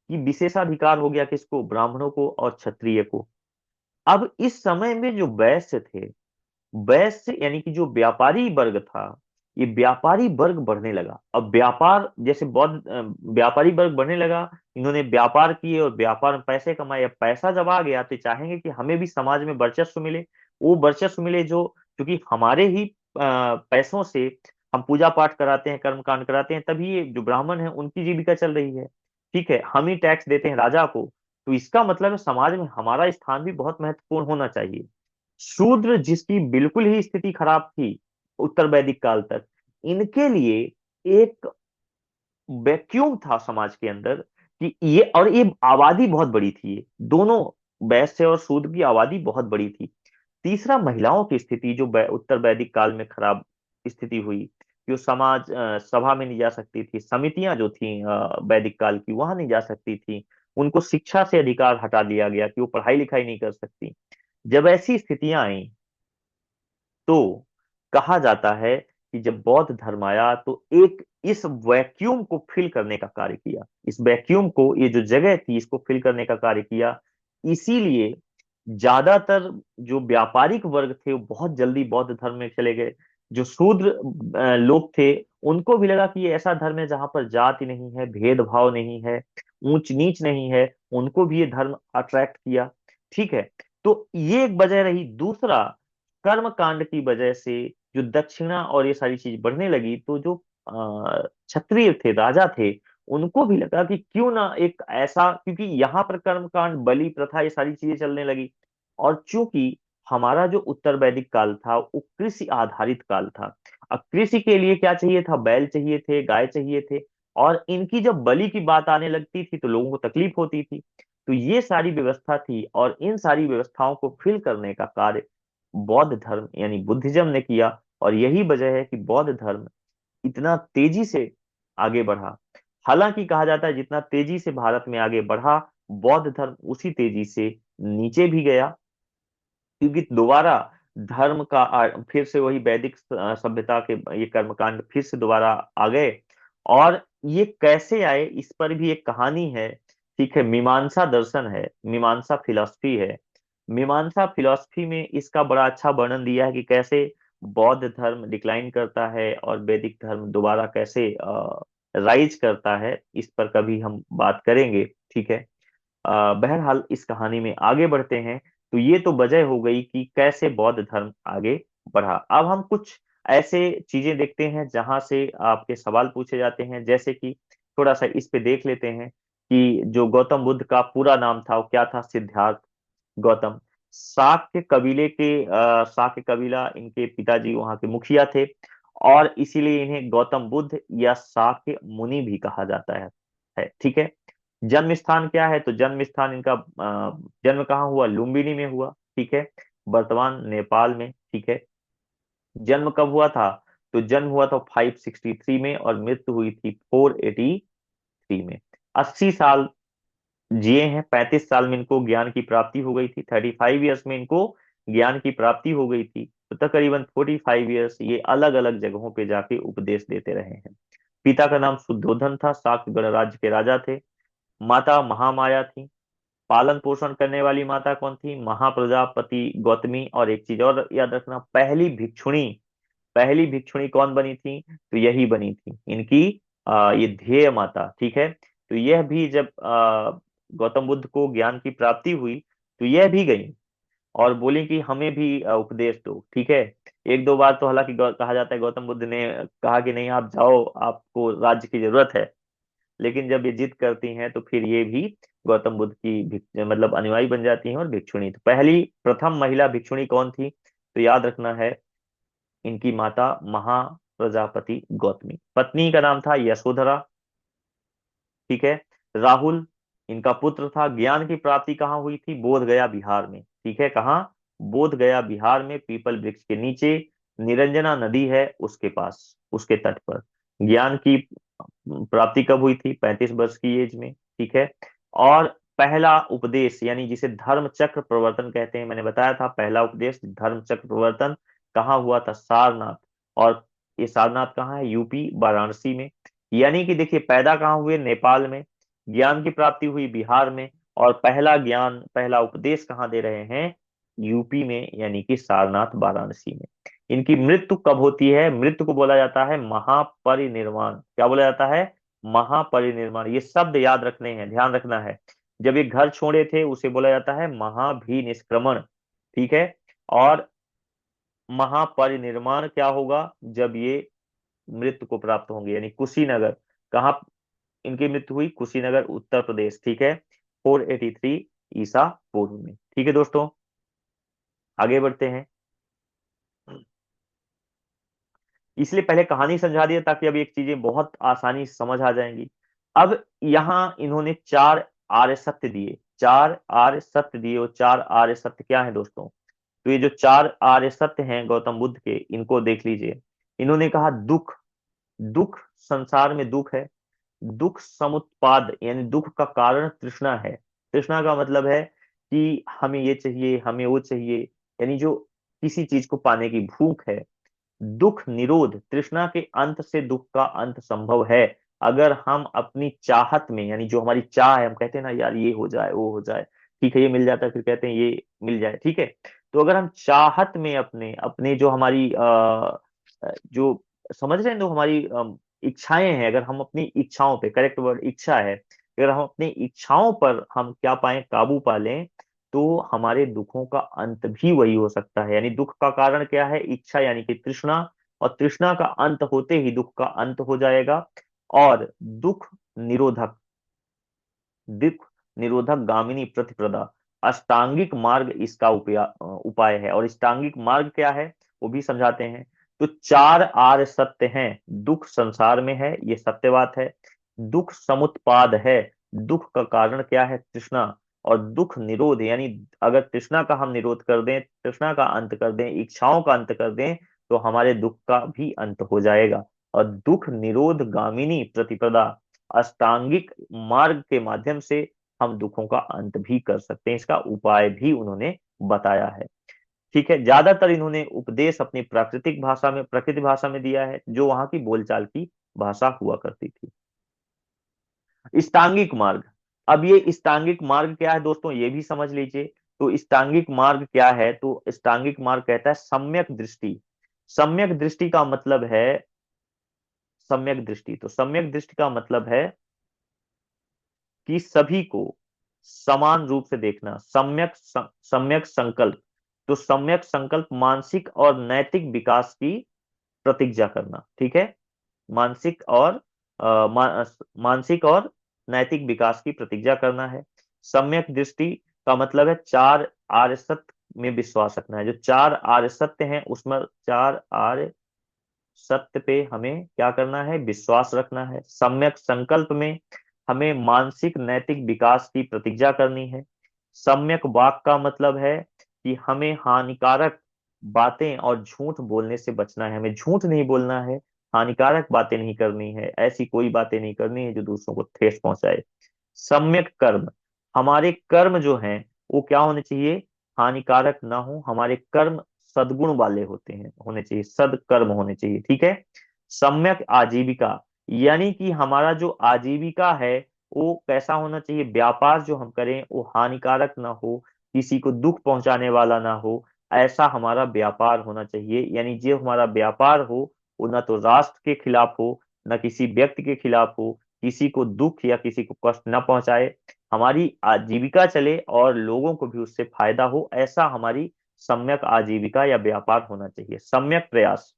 कि विशेषाधिकार हो गया, किसको? ब्राह्मणों को और क्षत्रिय को। अब इस समय में जो वैश्य थे, वैश्य यानी कि जो व्यापारी वर्ग था, ये व्यापारी वर्ग बढ़ने लगा। अब व्यापार जैसे बौद्ध व्यापारी वर्ग बढ़ने लगा, इन्होंने व्यापार किए और व्यापार में पैसे कमाए। अब पैसा जब आ गया तो चाहेंगे कि हमें भी समाज में वर्चस्व मिले। वो वर्चस्व मिले जो, क्योंकि हमारे ही पैसों से हम पूजा पाठ कराते हैं, कर्म कांड कराते हैं, तभी ये जो ब्राह्मण है उनकी जीविका चल रही है, ठीक है, हम ही टैक्स देते हैं राजा को। तो इसका मतलब है समाज में हमारा स्थान भी बहुत महत्वपूर्ण होना चाहिए। शूद्र जिसकी बिल्कुल ही स्थिति खराब थी उत्तर वैदिक काल तक, इनके लिए एक वैक्यूम था समाज के अंदर, कि ये, और ये आबादी बहुत बड़ी थी, ये दोनों वैश्य और शूद्र की आबादी बहुत बड़ी थी। तीसरा, महिलाओं की स्थिति जो उत्तर वैदिक काल में खराब स्थिति हुई, जो समाज सभा में नहीं जा सकती थी, समितियां जो थी वैदिक काल की वहां नहीं जा सकती थी, उनको शिक्षा से अधिकार हटा दिया गया कि वो पढ़ाई लिखाई नहीं कर सकती। जब ऐसी स्थितियां आई, तो कहा जाता है कि जब बौद्ध धर्म आया तो एक इस वैक्यूम को फिल करने का कार्य किया, इस वैक्यूम को, ये जो जगह थी इसको फिल करने का कार्य किया। इसीलिए ज्यादातर जो व्यापारिक वर्ग थे वो बहुत जल्दी बौद्ध धर्म में चले गए। जो शूद्र लोग थे, उनको भी लगा कि ये ऐसा धर्म है जहां पर जाति नहीं है, भेदभाव नहीं है, ऊंच नीच नहीं है, उनको भी ये धर्म अट्रैक्ट किया, ठीक है। तो ये एक वजह रही। दूसरा, कर्म कांड की वजह से जो दक्षिणा और ये सारी चीज बढ़ने लगी, तो जो क्षत्रिय थे, राजा थे, उनको भी लगा कि क्यों ना एक ऐसा, क्योंकि यहाँ पर कर्म कांड, बलि प्रथा, ये सारी चीजें चलने लगी। और चूंकि हमारा जो उत्तर वैदिक काल था वो कृषि आधारित काल था, अब कृषि के लिए क्या चाहिए था? बैल चाहिए थे, गाय चाहिए थे। और इनकी जब बलि की बात आने लगती थी तो लोगों को तकलीफ होती थी। तो ये सारी व्यवस्था थी, और इन सारी व्यवस्थाओं को फिल करने का कार्य बौद्ध धर्म यानी बुद्धिज्म ने किया। और यही वजह है कि बौद्ध धर्म इतना तेजी से आगे बढ़ा। हालांकि कहा जाता है जितना तेजी से भारत में आगे बढ़ा, बौद्ध धर्म उसी तेजी से नीचे भी गया, क्योंकि दोबारा धर्म का फिर से वही वैदिक सभ्यता के ये कर्मकांड फिर से दोबारा आ गए। और ये कैसे आए इस पर भी एक कहानी है। ठीक है, मीमांसा दर्शन है, मीमांसा फिलॉसफी है। मीमांसा फिलॉसफी में इसका बड़ा अच्छा वर्णन दिया है कि कैसे बौद्ध धर्म डिक्लाइन करता है और वैदिक धर्म दोबारा कैसे राइज करता है। इस पर कभी हम बात करेंगे। ठीक है। बहरहाल इस कहानी में आगे बढ़ते हैं। तो ये तो वजह हो गई कि कैसे बौद्ध धर्म आगे बढ़ा। अब हम कुछ ऐसे चीजें देखते हैं जहां से आपके सवाल पूछे जाते हैं, जैसे कि थोड़ा सा इस पे देख लेते हैं कि जो गौतम बुद्ध का पूरा नाम था वो क्या था। सिद्धार्थ गौतम। शाक्य कबीले के शाक्य कबीला, इनके पिताजी वहां के मुखिया थे, और इसीलिए इन्हें गौतम बुद्ध या शाक्य मुनि भी कहा जाता है। ठीक है। जन्म स्थान क्या है, तो जन्म स्थान इनका जन्म कहाँ हुआ, लुम्बिनी में हुआ। ठीक है, वर्तमान नेपाल में। ठीक है। जन्म कब हुआ था, तो जन्म हुआ था 563 में और मृत्यु हुई थी 483 में। 80 साल जिए हैं। 35 साल में इनको ज्ञान की प्राप्ति हो गई थी। 35 ईयर्स में इनको ज्ञान की प्राप्ति हो गई थी। तो तकरीबन 45 ईयर्स ये अलग अलग जगहों पे जाके उपदेश देते रहे हैं। पिता का नाम शुद्धोधन था, शाक्य गणराज्य के राजा थे। माता महामाया थी। पालन पोषण करने वाली माता कौन थी, महाप्रजापति गौतमी। और एक चीज और याद रखना, पहली भिक्षुणी कौन बनी थी, तो यही बनी थी इनकी ये ध्येय माता। ठीक है। तो यह भी जब गौतम बुद्ध को ज्ञान की प्राप्ति हुई तो यह भी गई और बोली कि हमें भी उपदेश दो। ठीक है। एक दो बार तो हालांकि कहा जाता है गौतम बुद्ध ने कहा कि नहीं आप जाओ, आपको राज्य की जरूरत है। लेकिन जब ये जिद करती हैं तो फिर ये भी गौतम बुद्ध की मतलब अनुयायी बन जाती हैं और भिक्षुणी। तो पहली प्रथम महिला भिक्षुणी कौन थी, तो याद रखना है इनकी माता महाप्रजापति गौतमी। पत्नी का नाम था यशोधरा। ठीक है। राहुल इनका पुत्र था। ज्ञान की प्राप्ति कहाँ हुई थी, बोध गया बिहार में। ठीक है, कहाँ, बोध गया बिहार में, पीपल वृक्ष के नीचे, निरंजना नदी है उसके पास, उसके तट पर। ज्ञान की प्राप्ति कब हुई थी, 35 वर्ष की एज में। ठीक है। और पहला उपदेश यानी जिसे धर्म चक्र प्रवर्तन कहते हैं, मैंने बताया था पहला उपदेश धर्म चक्र प्रवर्तन कहाँ हुआ था, सारनाथ। और ये सारनाथ कहाँ है, यूपी वाराणसी में। यानी कि देखिए पैदा कहाँ हुए, नेपाल में। ज्ञान की प्राप्ति हुई बिहार में। और पहला ज्ञान, पहला उपदेश कहाँ दे रहे हैं, यूपी में, यानी कि सारनाथ वाराणसी में। इनकी मृत्यु कब होती है, मृत्यु को बोला जाता है महापरिनिर्वाण। क्या बोला जाता है, महापरिनिर्वाण। ये शब्द याद रखने हैं, ध्यान रखना है। जब ये घर छोड़े थे उसे बोला जाता है महाभिनिष्क्रमण। ठीक है। और महापरिनिर्वाण क्या होगा, जब ये मृत्यु को प्राप्त होंगे, यानी कुशीनगर। कहाँ इनकी मृत्यु हुई, कुशीनगर उत्तर प्रदेश। ठीक है, 483 ईसा पूर्व में। ठीक है दोस्तों, आगे बढ़ते हैं। इसलिए पहले कहानी समझा दिया ताकि अब एक चीजें बहुत आसानी से समझ आ जाएंगी। अब यहाँ इन्होंने चार आर्य सत्य दिए, चार आर्य सत्य दिए। और चार आर्य सत्य क्या है दोस्तों, तो ये जो चार आर्य सत्य हैं गौतम बुद्ध के, इनको देख लीजिए। इन्होंने कहा दुख, दुख संसार में दुख है। दुख समुत्पाद यानी दुख का कारण तृष्णा है। तृष्णा का मतलब है कि हमें ये चाहिए, हमें वो चाहिए, यानी जो किसी चीज को पाने की भूख है। दुख निरोध, तृष्णा के अंत से दुख का अंत संभव है। अगर हम अपनी चाहत में, यानी जो हमारी चाह है, हम कहते हैं ना यार ये हो जाए वो हो जाए, ठीक है ये मिल जाता है, फिर कहते हैं ये मिल जाए। ठीक है। तो अगर हम चाहत में अपने अपने जो हमारी जो समझ रहे हैं, जो हमारी इच्छाएं हैं, अगर हम अपनी इच्छाओं पे, करेक्ट वर्ड इच्छा है, अगर हम अपनी इच्छाओं पर हम क्या पाए, काबू पा लें, तो हमारे दुखों का अंत भी वही हो सकता है। यानी दुख का कारण क्या है, इच्छा यानी कि तृष्णा। और तृष्णा का अंत होते ही दुख का अंत हो जाएगा। और दुख निरोधक, दुख निरोधक गामिनी प्रतिप्रदा, अष्टांगिक मार्ग इसका उपाय है। और अष्टांगिक मार्ग क्या है वो भी समझाते हैं। तो चार आर्य सत्य हैं। दुख संसार में है, ये सत्य बात है। दुख समुत्पाद है, दुख का कारण क्या है, तृष्णा। और दुख निरोध यानी अगर तृष्णा का हम निरोध कर दें, तृष्णा का अंत कर दें, इच्छाओं का अंत कर दें, तो हमारे दुख का भी अंत हो जाएगा। और दुख निरोध गामिनी प्रतिपदा, अष्टांगिक मार्ग के माध्यम से हम दुखों का अंत भी कर सकते हैं। इसका उपाय भी उन्होंने बताया है। ठीक है। ज्यादातर इन्होंने उपदेश अपनी प्राकृतिक भाषा में, प्रकृति भाषा में दिया है, जो वहां की बोलचाल की भाषा हुआ करती थी। इष्टांगिक मार्ग, अब ये इष्टांगिक मार्ग क्या है दोस्तों, ये भी समझ लीजिए। तो इष्टांगिक मार्ग क्या है, तो इष्टांगिक मार्ग कहता है सम्यक दृष्टि। सम्यक दृष्टि का मतलब है, सम्यक दृष्टि, तो सम्यक दृष्टि का मतलब है कि सभी को समान रूप से देखना। सम्यक संकल्प, तो सम्यक संकल्प मानसिक और नैतिक विकास की प्रतिज्ञा करना, ठीक है। मानसिक और मानसिक और नैतिक विकास की प्रतिज्ञा करना है। सम्यक दृष्टि का मतलब है चार आर्य सत्य में विश्वास रखना है। जो चार आर्य सत्य हैं उसमें चार आर्य सत्य पे हमें क्या करना है, विश्वास रखना है। सम्यक संकल्प में हमें मानसिक नैतिक विकास की प्रतिज्ञा करनी है। सम्यक वाक का मतलब है कि हमें हानिकारक बातें और झूठ बोलने से बचना है। हमें झूठ नहीं बोलना है, हानिकारक बातें नहीं करनी है, ऐसी कोई बातें नहीं करनी है जो दूसरों को ठेस पहुंचाए। सम्यक कर्म, हमारे कर्म जो हैं वो क्या होने चाहिए, हानिकारक ना हो, हमारे कर्म सद्गुण वाले होने चाहिए, सदकर्म होने चाहिए, ठीक है। सम्यक आजीविका, यानी कि हमारा जो आजीविका है वो कैसा होना चाहिए, व्यापार जो हम करें वो हानिकारक ना हो, किसी को दुख पहुंचाने वाला ना हो, ऐसा हमारा व्यापार होना चाहिए। यानी जो हमारा व्यापार हो वो ना तो राष्ट्र के खिलाफ हो, ना किसी व्यक्ति के खिलाफ हो, किसी को दुख या किसी को कष्ट न पहुंचाए, हमारी आजीविका चले और लोगों को भी उससे फायदा हो, ऐसा हमारी सम्यक आजीविका या व्यापार होना चाहिए। सम्यक प्रयास,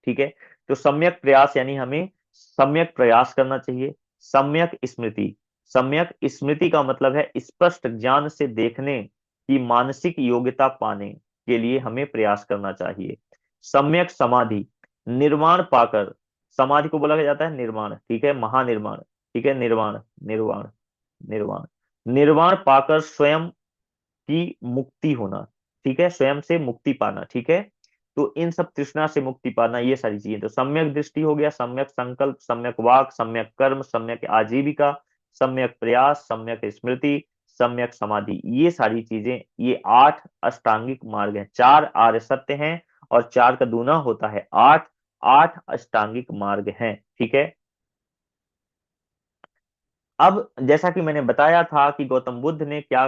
ठीक है। तो सम्यक प्रयास यानी हमें सम्यक प्रयास करना चाहिए। सम्यक स्मृति, सम्यक स्मृति का मतलब है स्पष्ट ज्ञान से देखने की मानसिक योग्यता पाने के लिए हमें प्रयास करना चाहिए। सम्यक समाधि, निर्वाण पाकर, समाधि को बोला जाता है निर्वाण, ठीक है, महानिर्वाण, ठीक है, निर्वाण, निर्वाण, निर्वाण, निर्वाण पाकर स्वयं की मुक्ति होना, ठीक है, स्वयं से मुक्ति पाना, ठीक है। तो इन सब तृष्णा से मुक्ति पाना, ये सारी चीजें, तो सम्यक दृष्टि हो गया, सम्यक संकल्प, सम्यक वाक, सम्यक कर्म, सम्यक आजीविका, सम्यक प्रयास, सम्यक स्मृति, सम्यक समाधि, ये सारी चीजें, ये 8 अष्टांगिक मार्ग हैं। 4 आर्य सत्य हैं और 4 का दूना होता है 8, 8 अष्टांगिक मार्ग हैं, ठीक है। अब जैसा कि मैंने बताया था कि गौतम बुद्ध ने क्या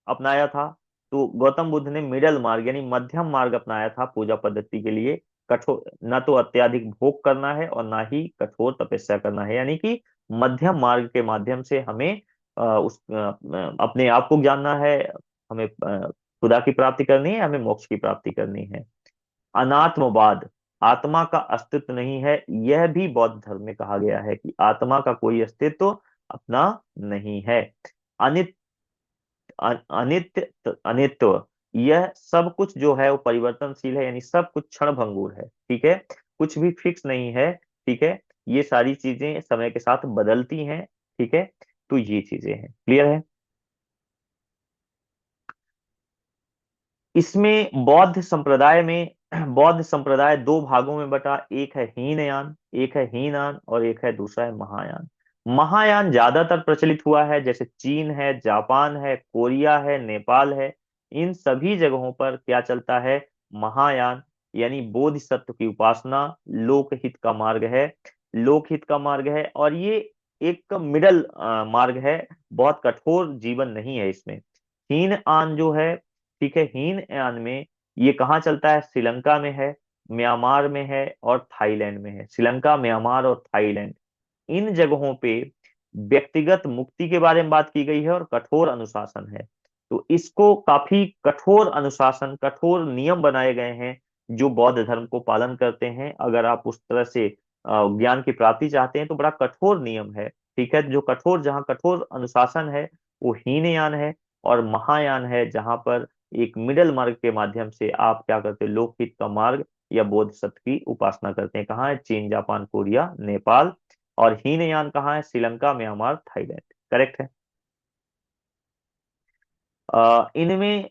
अपनाया था, तो गौतम बुद्ध ने मिडल मार्ग यानी मध्यम मार्ग अपनाया था पूजा पद्धति के लिए। कठोर, ना तो अत्यधिक भोग करना है और ना ही कठोर तपस्या करना है, यानी कि मध्यम मार्ग के माध्यम से हमें अपने आप को जानना है, हमें खुदा की प्राप्ति करनी है, हमें मोक्ष की प्राप्ति करनी है। अनात्मवाद, आत्मा का अस्तित्व नहीं है, यह भी बौद्ध धर्म में कहा गया है कि आत्मा का कोई अस्तित्व अपना नहीं है। अनित अनित्य अनित्व, यह सब कुछ जो है वो परिवर्तनशील है, यानी सब कुछ क्षण भंगुर है, ठीक है, कुछ भी फिक्स नहीं है, ठीक है। ये सारी चीजें समय के साथ बदलती हैं, ठीक है। तो ये चीजें हैं, क्लियर है। इसमें बौद्ध संप्रदाय में बौद्ध संप्रदाय दो भागों में बटा, एक है हीनयान, एक है हीनान, और एक है दूसरा है महायान। महायान ज्यादातर प्रचलित हुआ है, जैसे चीन है, जापान है, कोरिया है, नेपाल है, इन सभी जगहों पर क्या चलता है, महायान, यानी बोधिसत्व की उपासना, लोकहित का मार्ग है, लोकहित का मार्ग है। और ये एक मिडल मार्ग है, बहुत कठोर जीवन नहीं है इसमें। हीन आन जो है, ठीक है, हीनयान में ये कहाँ चलता है, श्रीलंका में है, म्यांमार में है और थाईलैंड में है। श्रीलंका, म्यांमार और थाईलैंड, इन जगहों पे व्यक्तिगत मुक्ति के बारे में बात की गई है और कठोर अनुशासन है। तो इसको काफी कठोर अनुशासन, कठोर नियम बनाए गए हैं जो बौद्ध धर्म को पालन करते हैं। अगर आप उस तरह से ज्ञान की प्राप्ति चाहते हैं तो बड़ा कठोर नियम है, ठीक है। जो कठोर, जहाँ कठोर अनुशासन है वो हीनयान है, और महायान है जहां पर एक मिडल मार्ग के माध्यम से आप क्या करते हैं, लोकहित का मार्ग या बोधिसत्व की उपासना करते हैं। कहाँ है, चीन, जापान, कोरिया, नेपाल। और हीनयान कहाँ है, श्रीलंका, म्यांमार, थाईलैंड, करेक्ट है। इनमें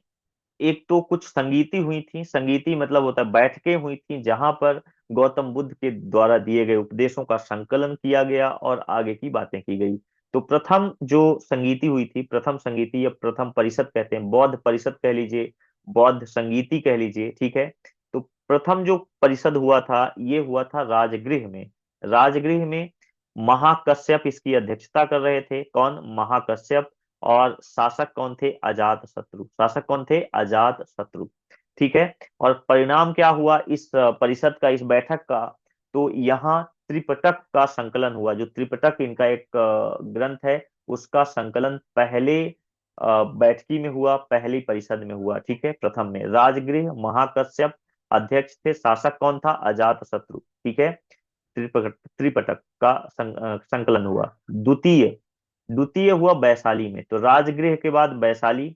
एक तो कुछ संगीति हुई थी, संगीति मतलब होता है बैठकें हुई थी जहां पर गौतम बुद्ध के द्वारा दिए गए उपदेशों का संकलन किया गया और आगे की बातें की गई। तो प्रथम जो संगीति हुई थी, प्रथम संगीति या प्रथम परिषद कहते हैं, बौद्ध परिषद कह लीजिए, बौद्ध संगीति कह लीजिए, ठीक है। तो प्रथम जो परिषद हुआ था ये हुआ था राजगृह में, राजगृह में महाकश्यप इसकी अध्यक्षता कर रहे थे। कौन? महाकश्यप। और शासक कौन थे? अजात शत्रु। शासक कौन थे? अजात शत्रु। ठीक है। और परिणाम क्या हुआ इस परिषद का, इस बैठक का? तो यहाँ त्रिपिटक का संकलन हुआ। जो त्रिपिटक इनका एक ग्रंथ है, उसका संकलन पहले बैठकी में हुआ, पहली परिषद में हुआ। ठीक है। प्रथम में राजगृह, महाकश्यप अध्यक्ष थे, शासक कौन था? अजात शत्रु। ठीक है। त्रिपिटक का संकलन हुआ। द्वितीय द्वितीय हुआ वैशाली में। तो राजगृह के बाद वैशाली,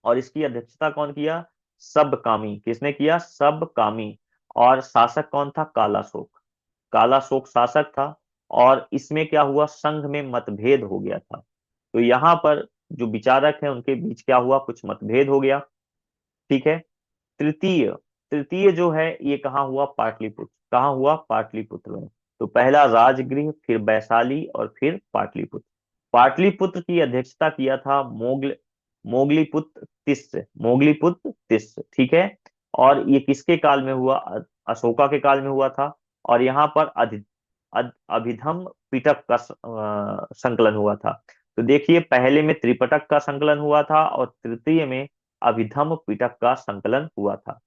और इसकी अध्यक्षता कौन किया? सबकामी। किसने किया? सबकामी। और शासक कौन था? कालाशोक। कालाशोक शासक था। और इसमें क्या हुआ? संघ में मतभेद हो गया था। तो यहाँ पर जो विचारक हैं उनके बीच क्या हुआ? कुछ मतभेद हो गया। ठीक है। तृतीय तृतीय जो है ये कहाँ हुआ? पाटलिपुत्र। कहाँ हुआ? पाटलिपुत्र में। तो पहला राजगृह, फिर वैशाली, और फिर पाटलिपुत्र। पाटलिपुत्र की अध्यक्षता किया था मोगलीपुत्र तिस्र। मोगलीपुत्र तिस्र। ठीक है। और ये किसके काल में हुआ? अशोका के काल में हुआ था। और यहाँ पर अभिधम पिटक का संकलन हुआ था। तो देखिए, पहले में त्रिपिटक का संकलन हुआ था, और तृतीय में अभिधम पिटक का संकलन हुआ था।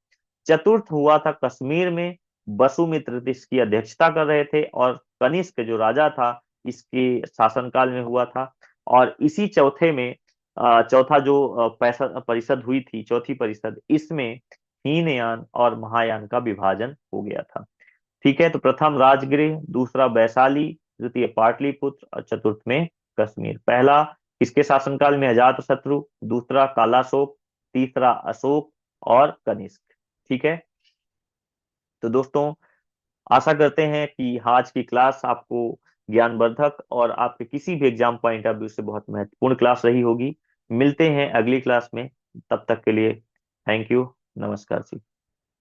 चतुर्थ हुआ था कश्मीर में। वसुमित्र इसकी अध्यक्षता कर रहे थे, और कनिष्क जो राजा था इसके शासनकाल में हुआ था। और इसी चौथे में चौथा जो परिषद हुई थी, चौथी परिषद, इसमें हीनयान और महायान का विभाजन हो गया था। ठीक है। तो प्रथम राजगृह, दूसरा वैशाली, द्वितीय पाटलिपुत्र, और चतुर्थ में कश्मीर। पहला किसके शासनकाल में? अजात शत्रु। दूसरा कालाशोक। तीसरा अशोक। और कनिष्क। ठीक है। तो दोस्तों, आशा करते हैं कि आज की क्लास आपको ज्ञानवर्धक और आपके किसी भी एग्जाम पॉइंट ऑफ व्यू से बहुत महत्वपूर्ण क्लास रही होगी। मिलते हैं अगली क्लास में। तब तक के लिए थैंक यू। नमस्कार जी।